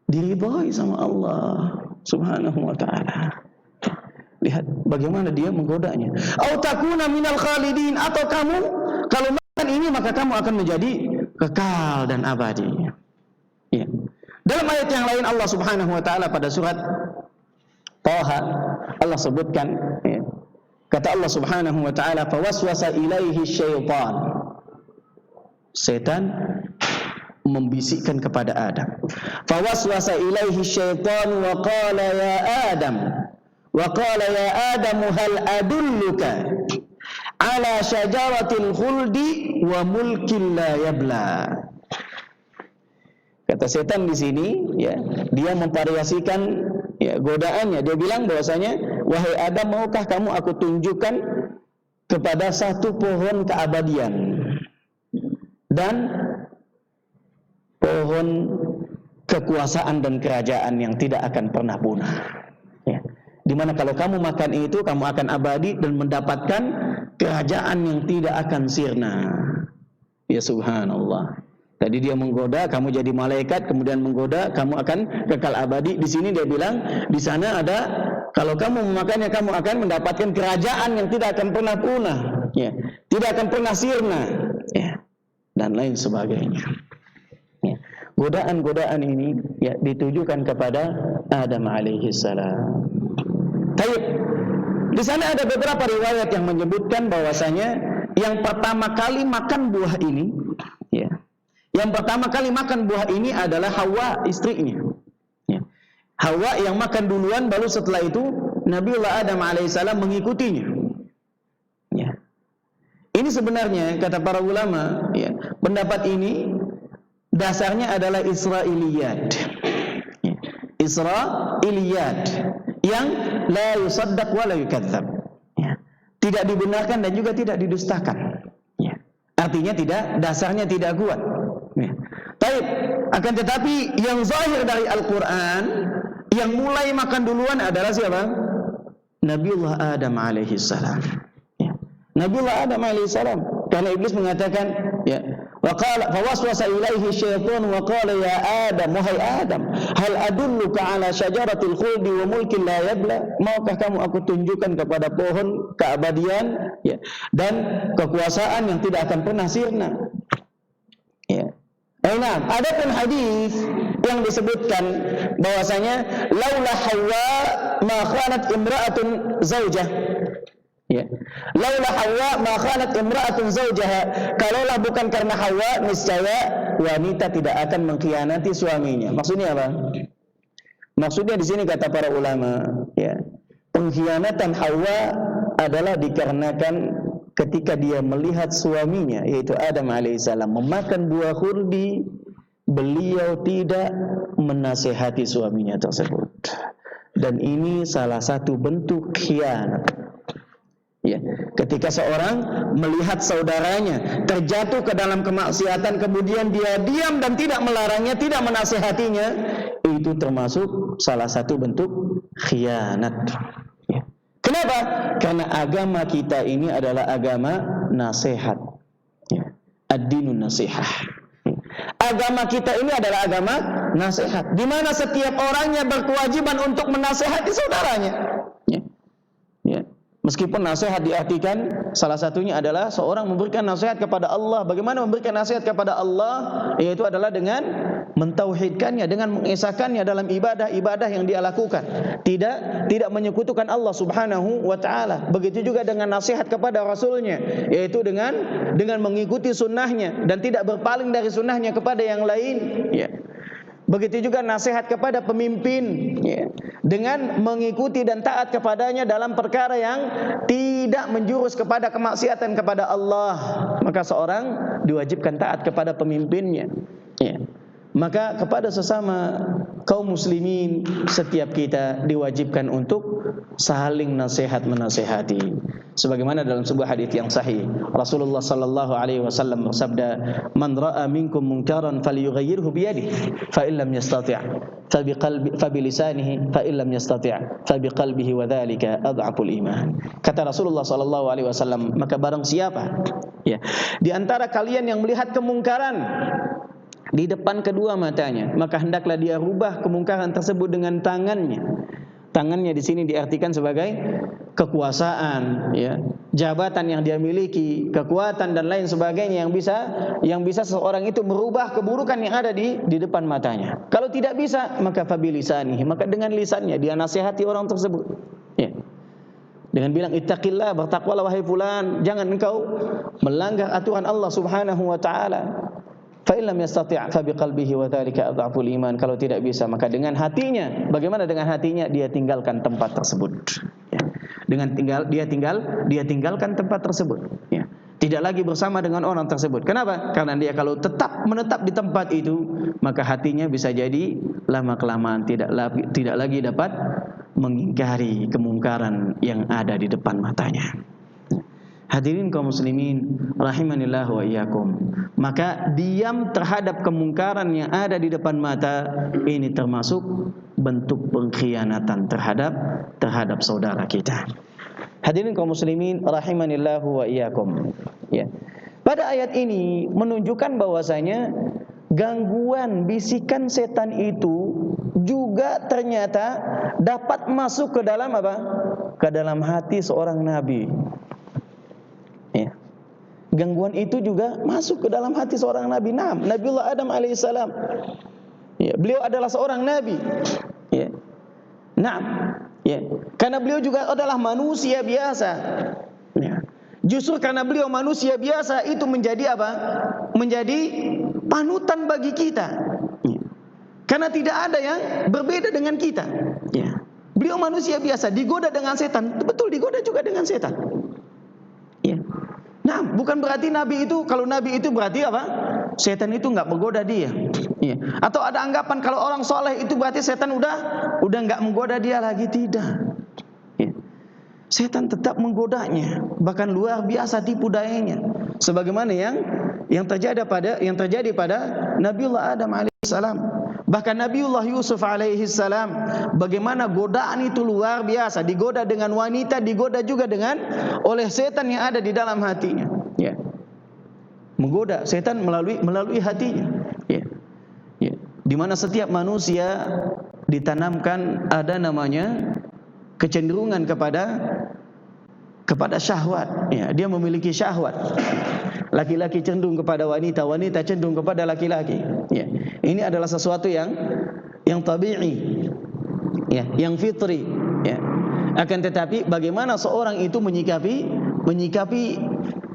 diridhoi sama Allah Subhanahu wa taala. Lihat bagaimana dia menggodanya. Au takuna minal khalidin, atau kamu kalau makan ini maka kamu akan menjadi kekal dan abadi. Ya. Dalam ayat yang lain Allah Subhanahu wa taala pada surat Taha Allah sebutkan, ya, kata Allah Subhanahu wa taala, fawaswasa ilaihi syaitan. Setan membisikkan kepada Adam. Fawaswasa ilaihi syaitan wa qala ya Adam hal adulluka ala syajaratil khuldi wa mulkin la yabla. Kata setan di sini, ya, dia memvariasikan, ya, godaannya. Dia bilang bahwasanya, wahai Adam, maukah kamu aku tunjukkan kepada satu pohon keabadian dan pohon kekuasaan dan kerajaan yang tidak akan pernah punah. Ya. Dimana kalau kamu makan itu, kamu akan abadi dan mendapatkan kerajaan yang tidak akan sirna. Ya subhanallah. Tadi dia menggoda, kamu jadi malaikat, kemudian menggoda, kamu akan kekal abadi. Di sini dia bilang, di sana ada, kalau kamu memakannya, kamu akan mendapatkan kerajaan yang tidak akan pernah punah, ya, tidak akan pernah sirna, ya, dan lain sebagainya. Ya. Godaan-godaan ini, ya, ditujukan kepada Adam alaihissalam. Baik, di sana ada beberapa riwayat yang menyebutkan bahwasanya yang pertama kali makan buah ini, ya, yang pertama kali makan buah ini adalah Hawa, istrinya. Ya. Hawa yang makan duluan, baru setelah itu Nabiullah Adam alaihissalam mengikutinya. Ya. Ini sebenarnya kata para ulama, ya, pendapat ini dasarnya adalah Israiliyat. Ya. Israiliyat yang la yusaddaq wa la yukadzdzab. Ya. Tidak dibenarkan dan juga tidak didustakan. Ya. Artinya dasarnya tidak kuat. Ya. Baik, akan tetapi yang zahir dari Al-Quran, yang mulai makan duluan adalah siapa? Nabiullah Adam alaihi salam. Ya. Nabiullah Adam alaihi salam. Karena iblis mengatakan, ya, wa qala fawaswasa ilaihi syaitan wa qala ya Adam, wahai Adam, hal adulluka ala syajaratil khuldi wa mulkin la yabla? Maukah kamu aku tunjukkan kepada pohon keabadian, ya, dan kekuasaan yang tidak akan pernah sirna? Ya. Nah, adapun hadis yang disebutkan bahwasanya laula Hawa ma khanat imra'atun zaujah. Ya. Laula Hawa ma khanat imra'atun zaujaha. Kalaulah bukan karena Hawa, niscaya wanita tidak akan mengkhianati suaminya. Maksudnya apa? Maksudnya di sini kata para ulama, ya, pengkhianatan Hawa adalah dikarenakan ketika dia melihat suaminya, yaitu Adam alaihissalam, memakan buah khuldi, beliau tidak menasihati suaminya tersebut. Dan ini salah satu bentuk khianat. Ya, ketika seorang melihat saudaranya terjatuh ke dalam kemaksiatan, kemudian dia diam dan tidak melarangnya, tidak menasihatinya, itu termasuk salah satu bentuk khianat. Kenapa? Karena agama kita ini adalah agama nasihat. Ya. Ad-dinun nasihah. Agama kita ini adalah agama nasihat, di mana setiap orangnya berkewajiban untuk menasihati saudaranya. Ya. Ya. Meskipun nasihat diartikan salah satunya adalah seorang memberikan nasihat kepada Allah. Bagaimana memberikan nasihat kepada Allah? Yaitu adalah dengan mentauhidkannya, dengan mengesahkannya dalam ibadah-ibadah yang dia lakukan, tidak menyekutukan Allah Subhanahu wa taala. Begitu juga dengan nasihat kepada Rasulnya, yaitu dengan mengikuti sunnahnya dan tidak berpaling dari sunnahnya kepada yang lain, ya. Begitu juga nasihat kepada pemimpin, ya, dengan mengikuti dan taat kepadanya dalam perkara yang tidak menjurus kepada kemaksiatan kepada Allah. Maka seorang diwajibkan taat kepada pemimpinnya, ya. Maka kepada sesama kaum muslimin, setiap kita diwajibkan untuk saling nasihat menasihati. Sebagaimana dalam sebuah hadis yang sahih, Rasulullah sallallahu alaihi wasallam bersabda, "Man ra'a minkum munkaran falyughayyirhu bi yadihi, fa in lam yastati' fa bi lisanihi, fa in lam yastati' fa bi qalbihi wa dzalika adhaful iman." Kata Rasulullah sallallahu alaihi wasallam, maka barang siapa, ya, di antara kalian yang melihat kemungkaran di depan kedua matanya, maka hendaklah dia rubah kemungkaran tersebut dengan tangannya. Tangannya di sini diartikan sebagai kekuasaan, ya, jabatan yang dia miliki, kekuatan dan lain sebagainya yang bisa seseorang itu merubah keburukan yang ada di depan matanya. Kalau tidak bisa, maka fabilisanihi, maka dengan lisannya dia nasihati orang tersebut, ya. Dengan bilang ittaqillah, bertakwalah wahai fulan, jangan engkau melanggar aturan Allah Subhanahu wa taala. Fa illam yastati' fa biqalbihi wa dzalika adhaful iman. Kalau tidak bisa, maka dengan hatinya. Bagaimana dengan hatinya? Dia tinggalkan tempat tersebut, ya. Dia tinggalkan tempat tersebut, ya. Tidak lagi bersama dengan orang tersebut. Kenapa? Karena dia kalau menetap di tempat itu, maka hatinya bisa jadi lama kelamaan tidak lagi dapat mengingkari kemungkaran yang ada di depan matanya. Hadirin kaum muslimin rahimanillah wa iyyakum. Maka diam terhadap kemungkaran yang ada di depan mata ini termasuk bentuk pengkhianatan terhadap saudara kita. Hadirin kaum muslimin rahimanillah wa iyyakum. Ya. Pada ayat ini menunjukkan bahwasanya gangguan bisikan setan itu juga ternyata dapat masuk ke dalam apa? Ke dalam hati seorang nabi. Ya. Gangguan itu juga masuk ke dalam hati seorang nabi. Nabiullah Adam alaihissalam. Ya, beliau adalah seorang nabi. Ya. Ya. Karena beliau juga adalah manusia biasa. Ya. Justru karena beliau manusia biasa itu menjadi apa? Menjadi panutan bagi kita. Ya. Karena tidak ada yang berbeda dengan kita. Ya. Beliau manusia biasa, digoda dengan setan. Betul, digoda juga dengan setan. Ya. Nah, bukan berarti Nabi itu, kalau Nabi itu berarti apa? Setan itu nggak menggoda dia. Ya. Atau ada anggapan kalau orang soleh itu berarti setan udah nggak menggoda dia lagi. Tidak. Ya. Setan tetap menggodanya, bahkan luar biasa tipu dayanya. Sebagaimana yang terjadi pada Nabiullah Adam alaihissalam. Bahkan Nabiullah Yusuf alaihissalam, bagaimana godaan itu luar biasa, digoda dengan wanita, digoda juga oleh setan yang ada di dalam hatinya. Ya. Menggoda setan melalui hatinya. Ya. Ya. Di mana setiap manusia ditanamkan ada namanya kecenderungan kepada syahwat. Ya, dia memiliki syahwat. Laki-laki cenderung kepada wanita, wanita cenderung kepada laki-laki. Ya. Ini adalah sesuatu yang tabi'i, ya, yang fitri. Ya. Akan tetapi bagaimana seorang itu menyikapi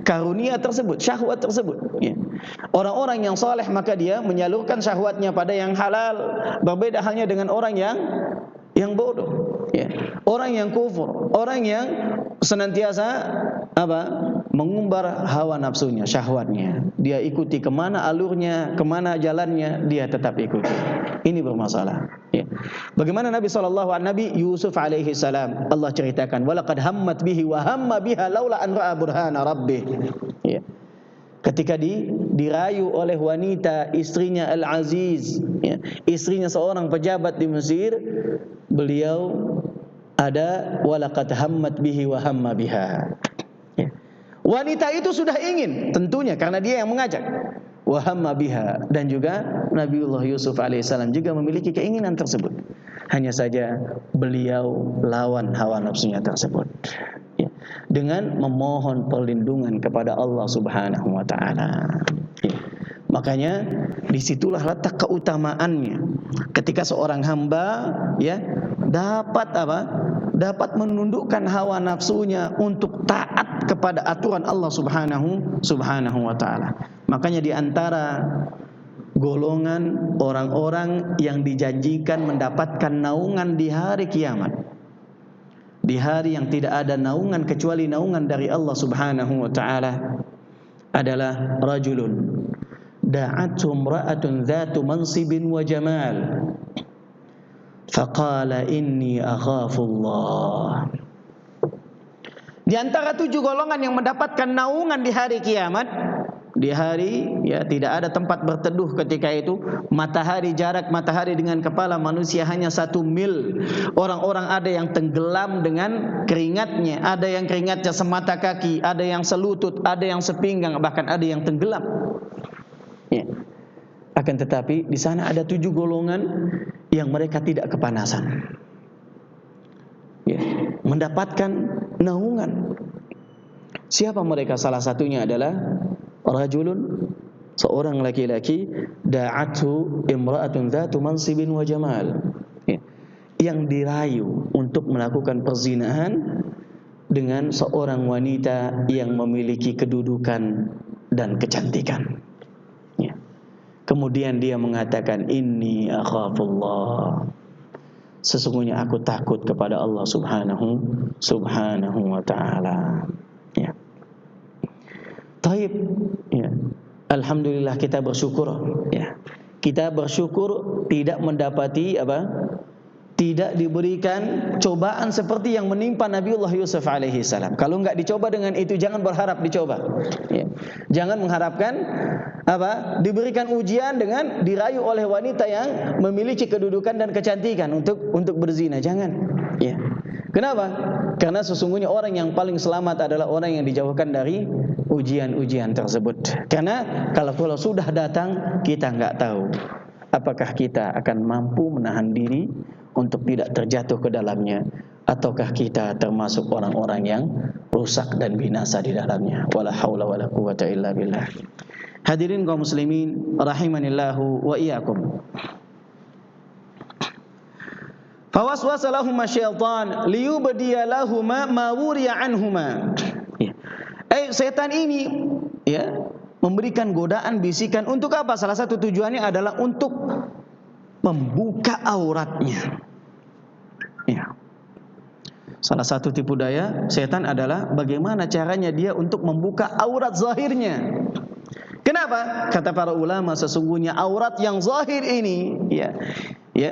karunia tersebut, syahwat tersebut. Ya. Orang-orang yang saleh maka dia menyalurkan syahwatnya pada yang halal. Berbeda halnya dengan orang yang bodoh. Ya. Orang yang kufur, orang yang senantiasa mengumbar hawa nafsunya, syahwatnya. Dia ikuti kemana alurnya, kemana jalannya, dia tetap ikuti. Ini bermasalah. Ya. Bagaimana Nabi Yusuf alaihi salam, Allah ceritakan, walaqad hammat bihi wa hamma biha laula an ra'a burhana rabbih. Ya. Ketika dirayu oleh wanita, istrinya Al-Aziz, ya, istrinya seorang pejabat di Mesir, beliau ada walaqad hammat bihi wa hamma biha. Ya. Wanita itu sudah ingin, tentunya karena dia yang mengajak. Wa hamma biha, dan juga Nabiullah Yusuf alaihissalam juga memiliki keinginan tersebut. Hanya saja beliau lawan hawa nafsunya tersebut. Ya. Dengan memohon perlindungan kepada Allah Subhanahu wa taala. Ya. Makanya disitulah letak keutamaannya. Ketika seorang hamba ya dapat menundukkan hawa nafsunya untuk taat kepada aturan Allah Subhanahu wa taala. Makanya di antara golongan orang-orang yang dijanjikan mendapatkan naungan di hari kiamat, di hari yang tidak ada naungan kecuali naungan dari Allah Subhanahu wa taala, adalah rajulun da'atu imra'atun dhatu mansibin wa jamal faqala inni akhafullah. Di antara 7 golongan yang mendapatkan naungan di hari kiamat, di hari ya tidak ada tempat berteduh ketika itu, jarak matahari dengan kepala manusia hanya 1 mil. Orang-orang ada yang tenggelam dengan keringatnya, ada yang keringatnya semata kaki, ada yang selutut, ada yang sepinggang, bahkan ada yang tenggelam. Ya. Akan tetapi di sana ada 7 golongan yang mereka tidak kepanasan. Ya. Mendapatkan naungan. Siapa mereka? Salah satunya adalah rajulun, seorang laki-laki, da'athu imra'atun dhatu mansibin wa jamal. Ya. Yang dirayu untuk melakukan perzinahan dengan seorang wanita yang memiliki kedudukan dan kecantikan. Kemudian dia mengatakan, inni akhafullah, sesungguhnya aku takut kepada Allah Subhanahu wa taala. Ya. Taib, ya. Alhamdulillah kita bersyukur, ya. Kita bersyukur tidak mendapati tidak diberikan cobaan seperti yang menimpa Nabiullah Yusuf alaihi salam. Kalau enggak dicoba dengan itu, jangan berharap dicoba. Ya. Jangan mengharapkan diberikan ujian dengan dirayu oleh wanita yang memiliki kedudukan dan kecantikan untuk berzina. Jangan. Ya. Kenapa? Karena sesungguhnya orang yang paling selamat adalah orang yang dijauhkan dari ujian-ujian tersebut. Karena kalau sudah datang, kita enggak tahu apakah kita akan mampu menahan diri untuk tidak terjatuh ke dalamnya, ataukah kita termasuk orang-orang yang rusak dan binasa di dalamnya. Wala haula wala quwwata illa billah. Hadirin kaum muslimin rahimanillahu wa iyyakum. Fawaswasa lahum syaitan liyubdiya lahum ma wuriya anhuma. Setan ini ya memberikan godaan, bisikan untuk apa? Salah satu tujuannya adalah untuk membuka auratnya. Ya. Salah satu tipu daya setan adalah bagaimana caranya dia untuk membuka aurat zahirnya. Kenapa? Kata para ulama, sesungguhnya aurat yang zahir ini,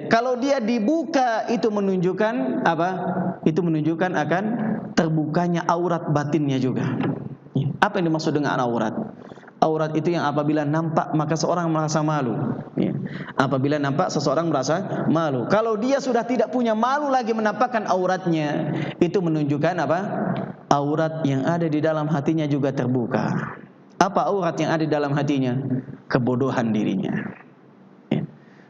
kalau dia dibuka itu menunjukkan apa? Itu menunjukkan akan terbukanya aurat batinnya juga. Apa yang dimaksud dengan aurat? Aurat itu yang apabila nampak maka seorang merasa malu. Apabila nampak seseorang merasa malu. Kalau dia sudah tidak punya malu lagi menampakkan auratnya, itu menunjukkan apa? Aurat yang ada di dalam hatinya juga terbuka. Apa aurat yang ada di dalam hatinya? Kebodohan dirinya.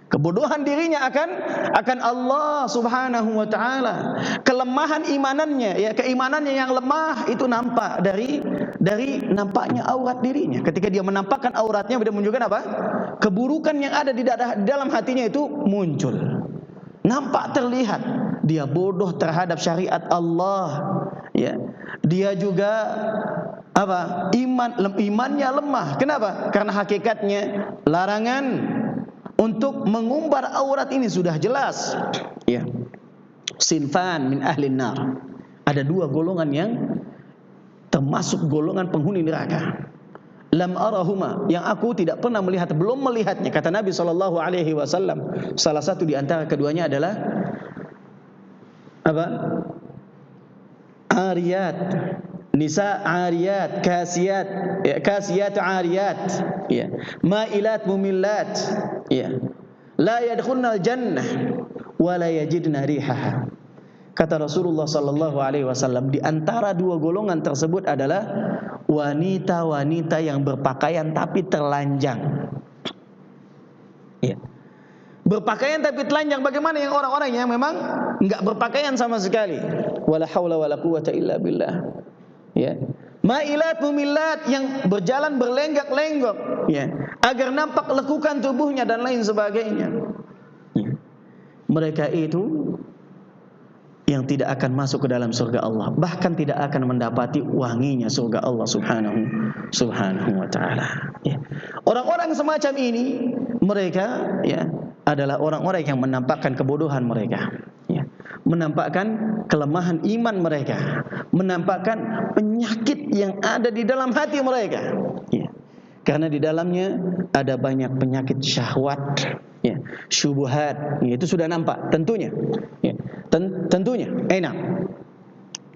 Kebodohan dirinya akan Allah Subhanahu wa taala. Kelemahan imanannya, keimanannya yang lemah itu nampak dari nampaknya aurat dirinya. Ketika dia menampakkan auratnya, dia menunjukkan apa? Keburukan yang ada di dalam hatinya itu muncul. Nampak terlihat dia bodoh terhadap syariat Allah. Dia juga apa? Imannya lemah. Kenapa? Karena hakikatnya larangan untuk mengumbar aurat ini sudah jelas. Sinfan min ahli nar. Ada dua golongan yang termasuk golongan penghuni neraka. Lam arahuma, yang aku tidak pernah melihat, belum melihatnya. Kata Nabi SAW. Salah satu di antara keduanya adalah apa? Ariyat, nisa ariyat, kasiyat ariyat, mailat mumillat, la yadkhulnal jannah wa la yajidna rihaha. Kata Rasulullah sallallahu alaihi wasallam, di antara dua golongan tersebut adalah wanita-wanita yang berpakaian tapi telanjang. Berpakaian tapi telanjang. Bagaimana yang orang-orang yang memang enggak berpakaian sama sekali? Wala haula wala quwata illa billah. Mailat mumillat, yang berjalan berlenggak-lenggok, agar nampak lekukan tubuhnya dan lain sebagainya. Mereka itu yang tidak akan masuk ke dalam surga Allah, bahkan tidak akan mendapati wanginya surga Allah subhanahu wa ta'ala. Orang-orang semacam ini, mereka adalah orang-orang yang menampakkan kebodohan mereka, menampakkan kelemahan iman mereka, menampakkan penyakit yang ada di dalam hati mereka. Karena di dalamnya ada banyak penyakit syahwat, syubhat, itu sudah nampak tentunya. Tentunya. Enak.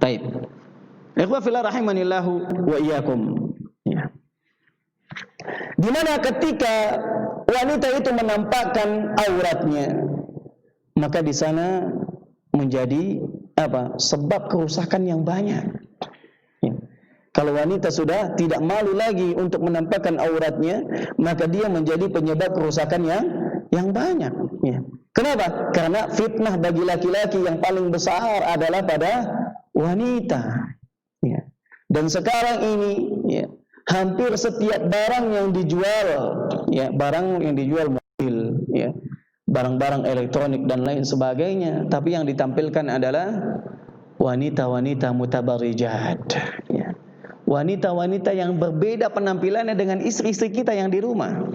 Baik. Ikhwah fillah rahimanillahu wa iyyakum. Di mana ketika wanita itu menampakkan auratnya, maka di sana menjadi apa? Sebab kerusakan yang banyak. Kalau wanita sudah tidak malu lagi untuk menampakkan auratnya, maka dia menjadi penyebab kerusakan yang banyak. Kenapa? Karena fitnah bagi laki-laki yang paling besar adalah pada wanita. Dan sekarang ini hampir setiap barang yang dijual, barang yang dijual mobil, barang-barang elektronik dan lain sebagainya, tapi yang ditampilkan adalah wanita-wanita mutabarrijat. Wanita-wanita yang berbeda penampilannya dengan istri-istri kita yang di rumah.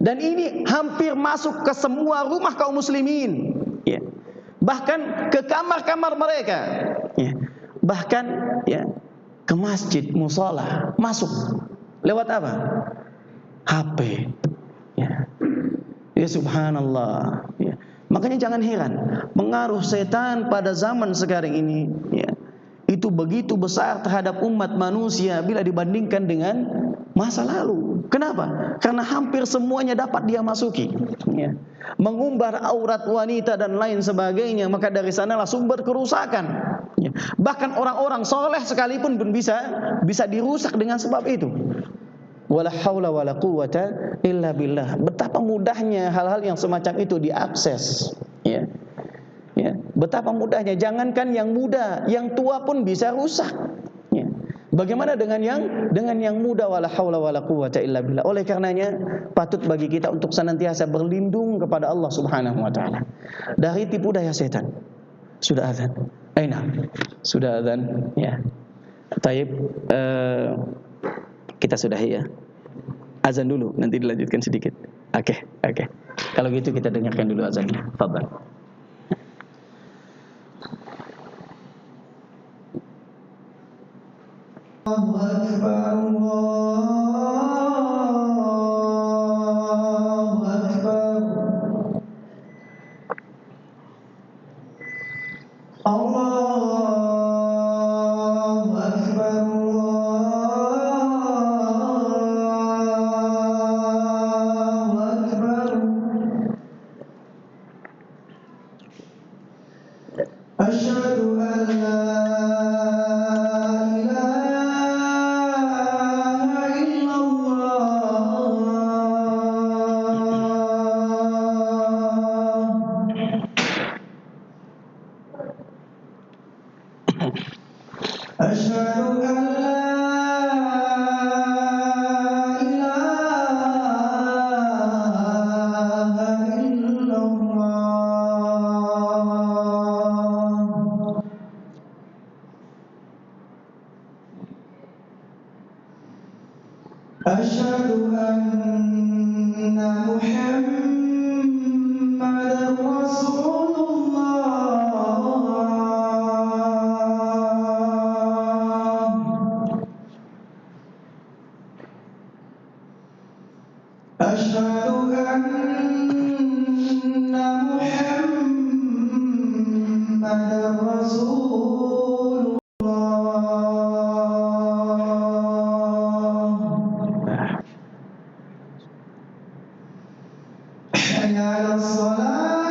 Dan ini hampir masuk ke semua rumah kaum muslimin. Bahkan ke kamar-kamar mereka. Bahkan ke masjid, mushola, masuk. Lewat apa? HP. Ya subhanallah. Makanya jangan heran, pengaruh setan pada zaman sekarang ini itu begitu besar terhadap umat manusia bila dibandingkan dengan masa lalu. Kenapa? Karena hampir semuanya dapat dia masuki. Mengumbar aurat wanita dan lain sebagainya, maka dari sanalah sumber kerusakan. Bahkan orang-orang soleh sekalipun pun bisa dirusak dengan sebab itu. Wala haula wala quwata illa billah. Betapa mudahnya hal-hal yang semacam itu diakses. Betapa mudahnya, jangankan yang muda, yang tua pun bisa rusak. Bagaimana dengan yang muda? Wala haula wala quwata illa billah. Oleh karenanya patut bagi kita untuk senantiasa berlindung kepada Allah Subhanahu wa taala dari tipu daya setan. Sudah azan. Aina. Sudah azan, Taib, kita sudahi ya. Azan dulu, nanti dilanjutkan sedikit. Oke. Kalau gitu kita dengarkan dulu azannya. Fadhal. Allahu Akbar, Allahu Akbar. Allahu Akbar, Allahu Akbar. Asyhadu an la ilaha illallah. Asyhadu an la ilaha illallah. Asyhadu anna Muhammadar Rasulullah. Asyhadu anna Muhammadar Rasulullah. Hayya 'alas salah.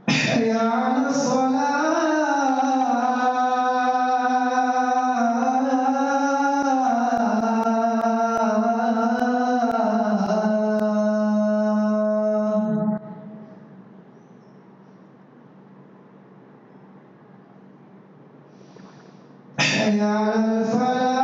Hayya 'alas salah. Hayya 'alal falah.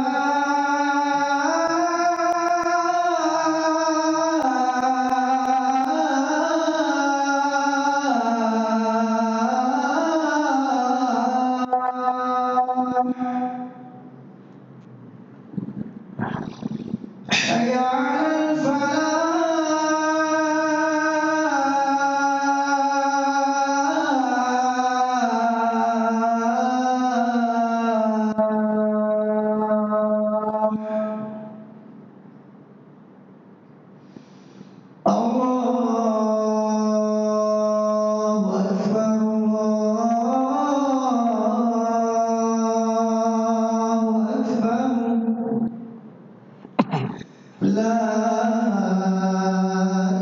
Hayya 'alal falah. Allahu Akbar, Allahu Akbar. La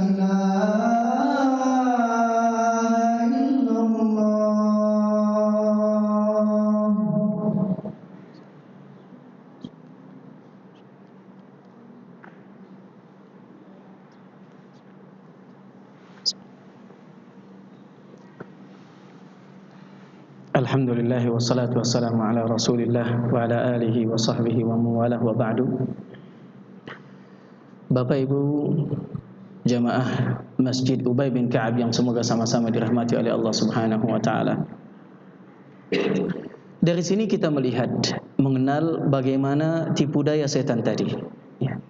ilaha illallah. Alhamdulillah wassalatu wassalamu ala Rasulillah wa ala alihi wa sahbihi wa mawalah wa ba'du. Bapak Ibu jamaah Masjid Ubay bin Ka'ab yang semoga sama-sama dirahmati oleh Allah Subhanahu wa taala. Dari sini kita melihat mengenal bagaimana tipu daya setan tadi. Ya.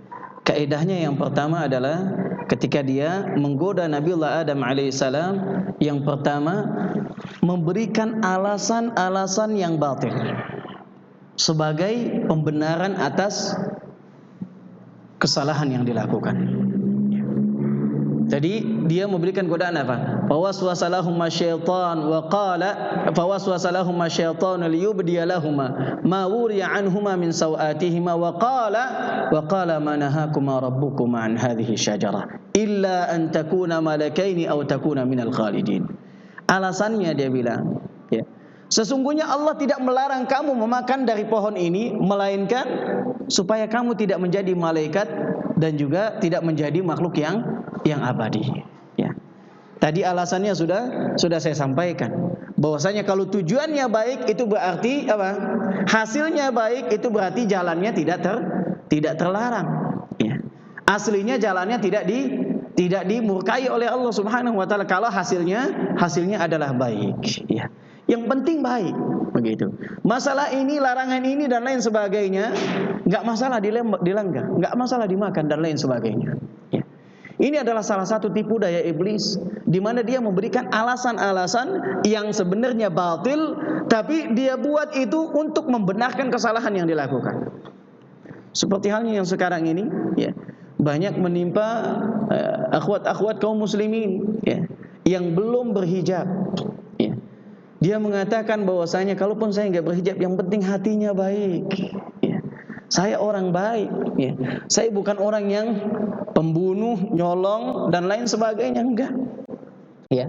Kaedahnya yang pertama adalah ketika dia menggoda Nabiullah Adam alaihissalam, yang pertama memberikan alasan-alasan yang batil sebagai pembenaran atas kesalahan yang dilakukan. Jadi dia memberikan godaan apa? Fawaswasalahuma syaitan wa qala fawaswasalahuma syaitan liyubdiya lahumma ma wuriya anhuma min sawatihima wa qala ma nahakuma rabbukuma an hadhihi syajarah illa an takuna malakaini aw takuna minal khalidin. Alasannya dia bilang, ya, sesungguhnya Allah tidak melarang kamu memakan dari pohon ini melainkan supaya kamu tidak menjadi malaikat dan juga tidak menjadi makhluk yang abadi. Ya. Tadi alasannya sudah saya sampaikan. Bahwasanya kalau tujuannya baik itu berarti apa? Hasilnya baik itu berarti jalannya tidak terlarang. Ya. Aslinya jalannya tidak dimurkai oleh Allah Subhanahu wa taala kalau hasilnya adalah baik, ya. Yang penting baik, begitu. Masalah ini, larangan ini dan lain sebagainya, enggak masalah dilanggar, enggak masalah dimakan dan lain sebagainya. Ya. Ini adalah salah satu tipu daya iblis, di mana dia memberikan alasan-alasan yang sebenarnya batil, tapi dia buat itu untuk membenarkan kesalahan yang dilakukan. Seperti halnya yang sekarang ini, ya, banyak menimpa akhwat-akhwat kaum muslimin, ya, yang belum berhijab. Ya. Dia mengatakan bahwasanya kalaupun saya enggak berhijab, yang penting hatinya baik. Ya. Saya orang baik, ya. Saya bukan orang yang pembunuh, nyolong dan lain sebagainya, enggak. Ya.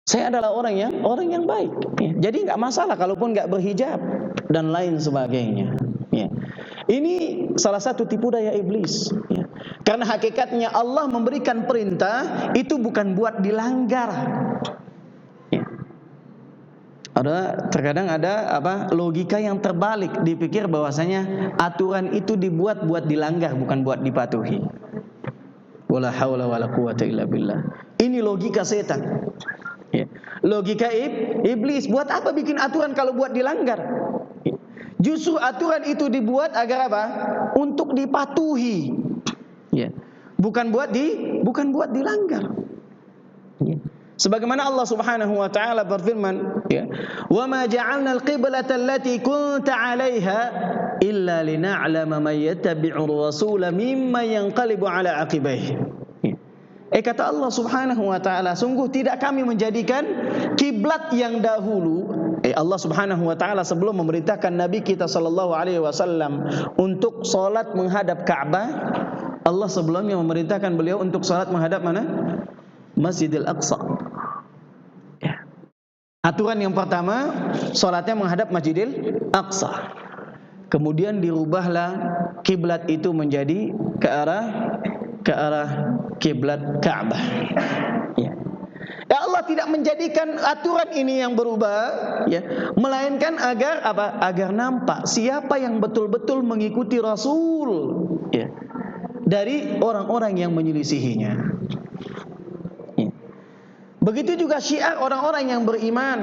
Saya adalah orang yang baik. Ya. Jadi enggak masalah kalaupun enggak berhijab dan lain sebagainya. Ya. Ini salah satu tipu daya iblis. Ya. Karena hakikatnya Allah memberikan perintah itu bukan buat dilanggar. Ya. Terkadang ada logika yang terbalik, dipikir bahwasanya aturan itu dibuat buat dilanggar, bukan buat dipatuhi. Wala haula wala quwata illa billah. Ini logika setan. Ya. Logika iblis. Buat apa bikin aturan kalau buat dilanggar? Ya. Justru aturan itu dibuat agar apa? Untuk dipatuhi. Ya. Bukan buat dilanggar. Ya. Sebagaimana Allah Subhanahu wa taala berfirman, ya, "Wa ma ja'alna al-qiblata allati kunta 'alaiha illa lina'lama man yattabi'ur rasula mimman yanqalibu 'ala 'aqibaihi." Kata Allah Subhanahu wa taala, sungguh tidak kami menjadikan kiblat yang dahulu. Allah Subhanahu wa taala sebelum memerintahkan Nabi kita sallallahu alaihi wasallam untuk salat menghadap Ka'bah, Allah sebelumnya memerintahkan beliau untuk salat menghadap mana? Masjidil Aqsa. Ya. Aturan yang pertama, salatnya menghadap Masjidil Aqsa. Kemudian dirubahlah kiblat itu menjadi ke arah kiblat Ka'bah. Ya. Ya, Allah tidak menjadikan aturan ini yang berubah, ya, melainkan agar apa? Agar nampak siapa yang betul-betul mengikuti Rasul, ya, dari orang-orang yang menyelisihinya. Ya. Begitu juga syiar orang-orang yang beriman,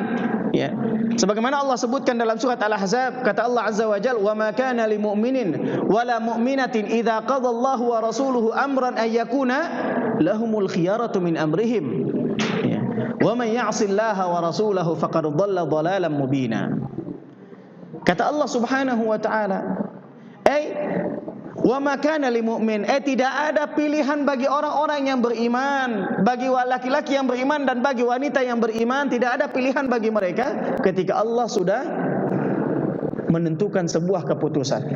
ya. Sebagaimana Allah sebutkan dalam surat Al-Ahzab, kata Allah Azza wa Jalla, "Wa ma kana lil mu'minin wala mu'minatin idza qada Allahu wa rasuluhu amran ay yakuna lahumul khiyaratu min amrihim." Ya. "Wa man ya'sillaha wa rasulahu faqad dhalla dhalalan mubina." Kata Allah Subhanahu wa taala, wa ma kana lil mu'min, tidak ada pilihan bagi orang-orang yang beriman, bagi laki-laki yang beriman dan bagi wanita yang beriman, tidak ada pilihan bagi mereka ketika Allah sudah menentukan sebuah keputusan.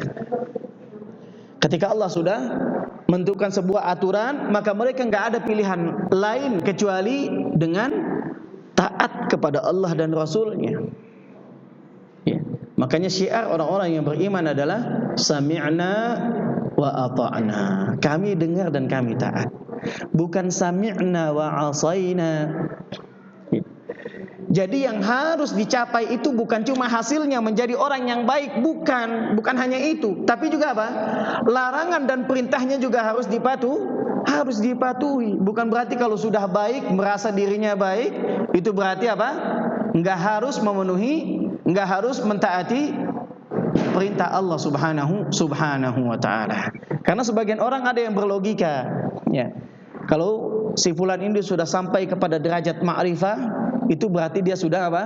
Ketika Allah sudah menentukan sebuah aturan, maka mereka enggak ada pilihan lain kecuali dengan taat kepada Allah dan Rasul-Nya. Ya. Makanya syiar orang-orang yang beriman adalah sami'na wa ata'na. Kami dengar dan kami taat. Bukan sami'na wa asaina. Jadi yang harus dicapai itu bukan cuma hasilnya menjadi orang yang baik, bukan hanya itu, tapi juga apa? Larangan dan perintahnya juga harus dipatuhi. Bukan berarti kalau sudah baik, merasa dirinya baik, itu berarti apa? Enggak harus memenuhi, enggak harus mentaati perintah Allah Subhanahu wa taala. Karena sebagian orang ada yang berlogika, ya. Kalau si fulan ini sudah sampai kepada derajat ma'rifah, itu berarti dia sudah apa?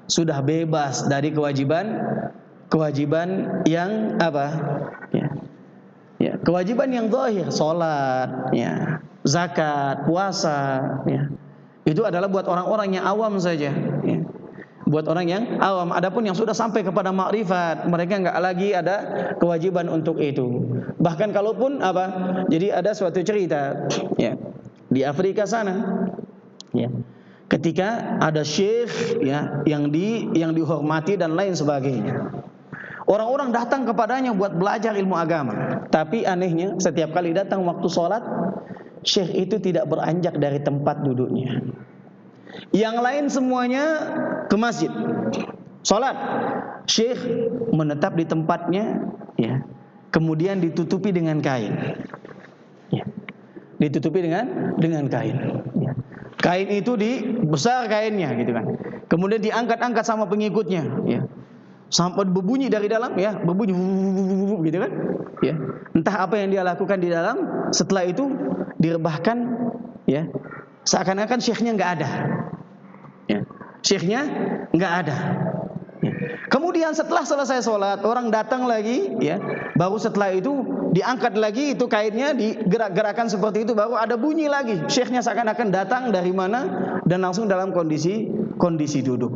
Sudah bebas dari kewajiban yang apa? Ya. Ya, kewajiban yang zahir, salat, ya, zakat, puasa, ya. Itu adalah buat orang-orang yang awam saja, ya. Buat orang yang awam. Adapun yang sudah sampai kepada makrifat, mereka enggak lagi ada kewajiban untuk itu. Bahkan kalaupun apa? Jadi ada suatu cerita, ya, di Afrika sana, ya. Ketika ada syekh, ya, yang dihormati dan lain sebagainya. Orang-orang datang kepadanya buat belajar ilmu agama. Tapi anehnya, setiap kali datang waktu sholat, syekh itu tidak beranjak dari tempat duduknya. Yang lain semuanya ke masjid sholat, syekh menetap di tempatnya, ya, kemudian ditutupi dengan kain, ya. ditutupi dengan kain. Ya. Kain itu besar kainnya gitu kan. Kemudian diangkat-angkat sama pengikutnya, ya. Sampai berbunyi dari dalam, ya, berbunyi gitu kan. Ya. Entah apa yang dia lakukan di dalam, setelah itu direbahkan, ya. Seakan-akan syekhnya enggak ada. Ya. Syekhnya enggak ada. Ya. Kemudian setelah selesai sholat, orang datang lagi, ya, baru setelah itu diangkat lagi itu kainnya, digerak-gerakan seperti itu, baru ada bunyi lagi. Syekhnya seakan-akan datang dari mana dan langsung dalam kondisi duduk.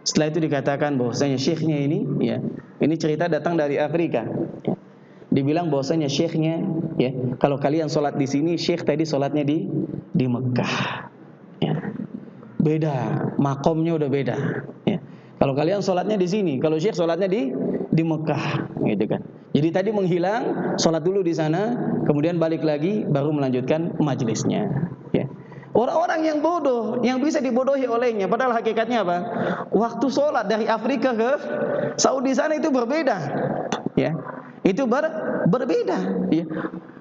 Setelah itu dikatakan bahwasanya syekhnya ini, ya, ini cerita datang dari Afrika. Ya. Dibilang bahwasanya syekhnya, ya, kalau kalian sholat di sini, syekh tadi sholatnya di Mekah. Ya. Beda, makomnya udah beda. Ya. Kalau kalian sholatnya di sini, kalau syekh sholatnya di Mekah, gitu kan. Jadi tadi menghilang, sholat dulu di sana, kemudian balik lagi, baru melanjutkan majelisnya. Ya. Orang-orang yang bodoh, yang bisa dibodohi olehnya, padahal hakikatnya apa? Waktu sholat dari Afrika ke Saudi sana itu berbeda. Ya. Itu berbeda. Ya.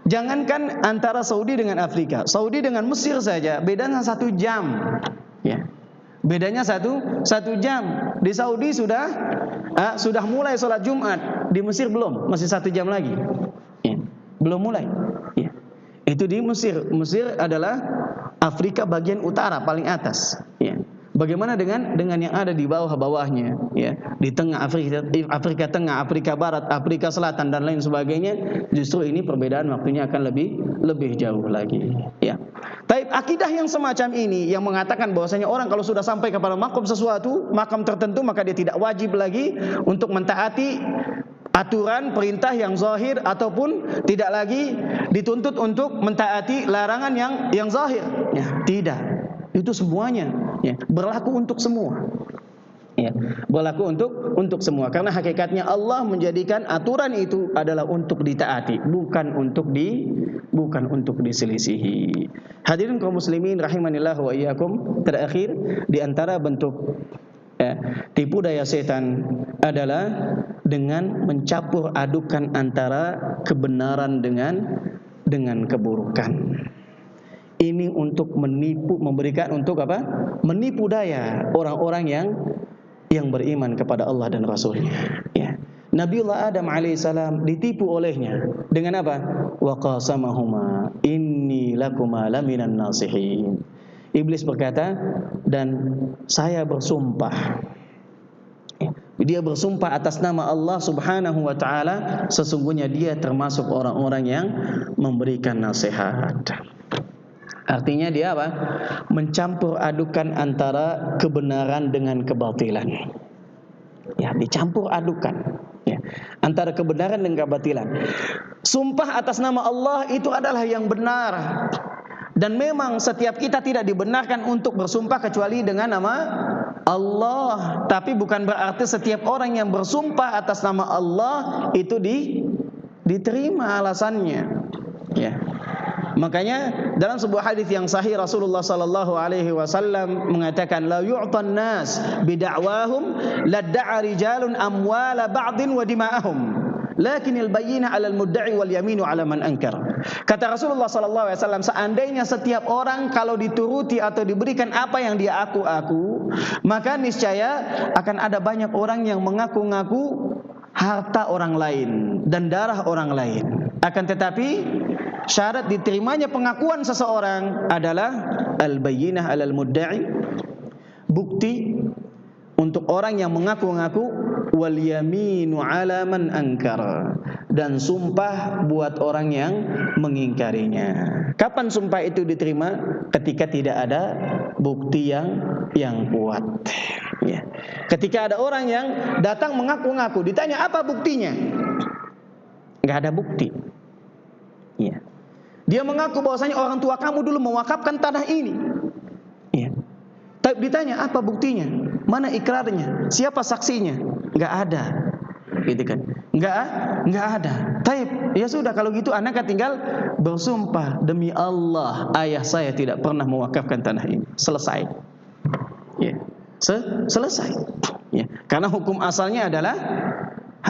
Jangankan antara Saudi dengan Afrika, Saudi dengan Mesir saja bedanya 1 jam. Ya. Bedanya satu jam. Di Saudi sudah mulai sholat Jumat, di Mesir belum, masih 1 jam lagi. Ya. Belum mulai. Ya. Itu di Mesir. Mesir adalah Afrika bagian utara paling atas. Ya. Bagaimana dengan yang ada di bawah-bawahnya, ya, di tengah Afrika Tengah, Afrika Barat, Afrika Selatan dan lain sebagainya, justru ini perbedaan waktunya akan lebih jauh lagi, ya. Tapi akidah yang semacam ini yang mengatakan bahwasanya orang kalau sudah sampai kepada makam tertentu, maka dia tidak wajib lagi untuk mentaati aturan perintah yang zahir ataupun tidak lagi dituntut untuk mentaati larangan yang zahir. Ya, tidak. Itu semuanya, ya, berlaku untuk semua. Ya, berlaku untuk semua, karena hakikatnya Allah menjadikan aturan itu adalah untuk ditaati, bukan untuk diselisihi. Hadirin kaum muslimin rahimanillah wa iyyakum, terakhir di antara bentuk, ya, tipu daya setan adalah dengan mencampur adukan antara kebenaran dengan keburukan. Ini untuk menipu, menipu daya orang-orang yang beriman kepada Allah dan Rasulnya. Ya. Nabiullah Adam alaihissalam ditipu olehnya dengan apa? Wa qasamahuma inni lakuma laminan nasihin. Iblis berkata, dan saya bersumpah. Dia bersumpah atas nama Allah Subhanahu wa taala, sesungguhnya dia termasuk orang-orang yang memberikan nasihat. Artinya dia apa? Mencampur adukan antara kebenaran dengan kebatilan. Ya, dicampur adukan, ya, antara kebenaran dan kebatilan. Sumpah atas nama Allah itu adalah yang benar. Dan memang setiap kita tidak dibenarkan untuk bersumpah kecuali dengan nama Allah. Tapi bukan berarti setiap orang yang bersumpah atas nama Allah itu diterima alasannya. Ya. Makanya dalam sebuah hadis yang sahih Rasulullah sallallahu alaihi wasallam mengatakan, la yu'tan nas bid'awahum ladda'a rijalun amwala ba'din wa dima'ahum lakinil bayyinah 'alal mudda'i wal yaminu 'ala man ankar. Kata Rasulullah sallallahu alaihi wasallam, seandainya setiap orang kalau dituruti atau diberikan apa yang dia aku-aku, maka niscaya akan ada banyak orang yang mengaku-ngaku harta orang lain dan darah orang lain. Akan tetapi syarat diterimanya pengakuan seseorang adalah al-bayyinah 'alal mudda'i, bukti untuk orang yang mengaku-ngaku, wal yaminu 'ala man ankar, dan sumpah buat orang yang mengingkarinya. Kapan sumpah itu diterima? Ketika tidak ada bukti yang kuat. Ya. Ketika ada orang yang datang mengaku-ngaku, ditanya apa buktinya? Enggak ada bukti. Ya. Dia mengaku bahwasanya orang tua kamu dulu mewakafkan tanah ini. Ya. Tapi ditanya apa buktinya? Mana ikrarnya? Siapa saksinya? Enggak ada. Gitu kan? Enggak ada. Taib, ya sudah kalau gitu anak tinggal bersumpah, demi Allah ayah saya tidak pernah mewakafkan tanah ini. Selesai. Ya. Selesai. Ya. Karena hukum asalnya adalah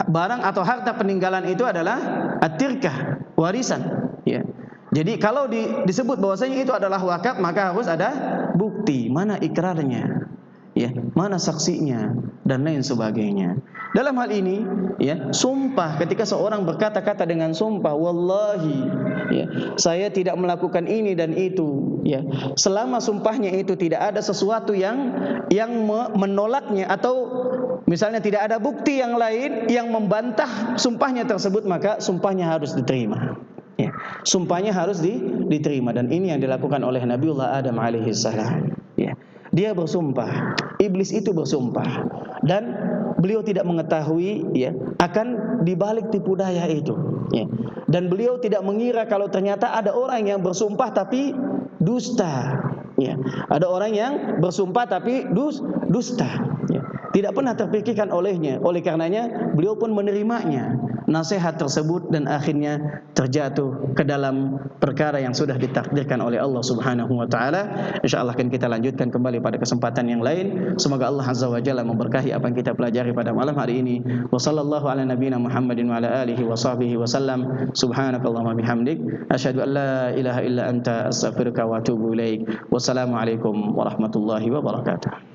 barang atau harta peninggalan itu adalah at-tirkah, warisan. Ya. Jadi kalau disebut bahwasanya itu adalah wakaf, maka harus ada bukti, mana ikrarnya, ya, mana saksinya dan lain sebagainya. Dalam hal ini, ya, sumpah, ketika seorang berkata-kata dengan sumpah, wallahi, ya, saya tidak melakukan ini dan itu, ya, selama sumpahnya itu tidak ada sesuatu yang menolaknya, atau misalnya tidak ada bukti yang lain yang membantah sumpahnya tersebut, maka sumpahnya harus diterima. Ya, sumpahnya harus diterima, dan ini yang dilakukan oleh Nabiullah Adam alaihi salam. Ya, dia bersumpah, iblis itu bersumpah, dan beliau tidak mengetahui, ya, akan dibalik tipu daya itu. Ya, dan beliau tidak mengira kalau ternyata ada orang yang bersumpah tapi dusta. Ya, ada orang yang bersumpah tapi dusta. Ya, tidak pernah terpikirkan olehnya. Oleh karenanya beliau pun menerimanya nasihat tersebut, dan akhirnya terjatuh ke dalam perkara yang sudah ditakdirkan oleh Allah Subhanahu wa taala. Insyaallah akan kita lanjutkan kembali pada kesempatan yang lain. Semoga Allah Azza wa Jalla memberkahi apa yang kita pelajari pada malam hari ini. Wa sallallahu ala nabiyyina Muhammadin wa ala alihi wa sahbihi wasallam. Subhanakallahumma bihamdik asyhadu an la ilaha illa anta astaghfiruka wa atubu ilaik. Wassalamualaikum warahmatullahi wabarakatuh.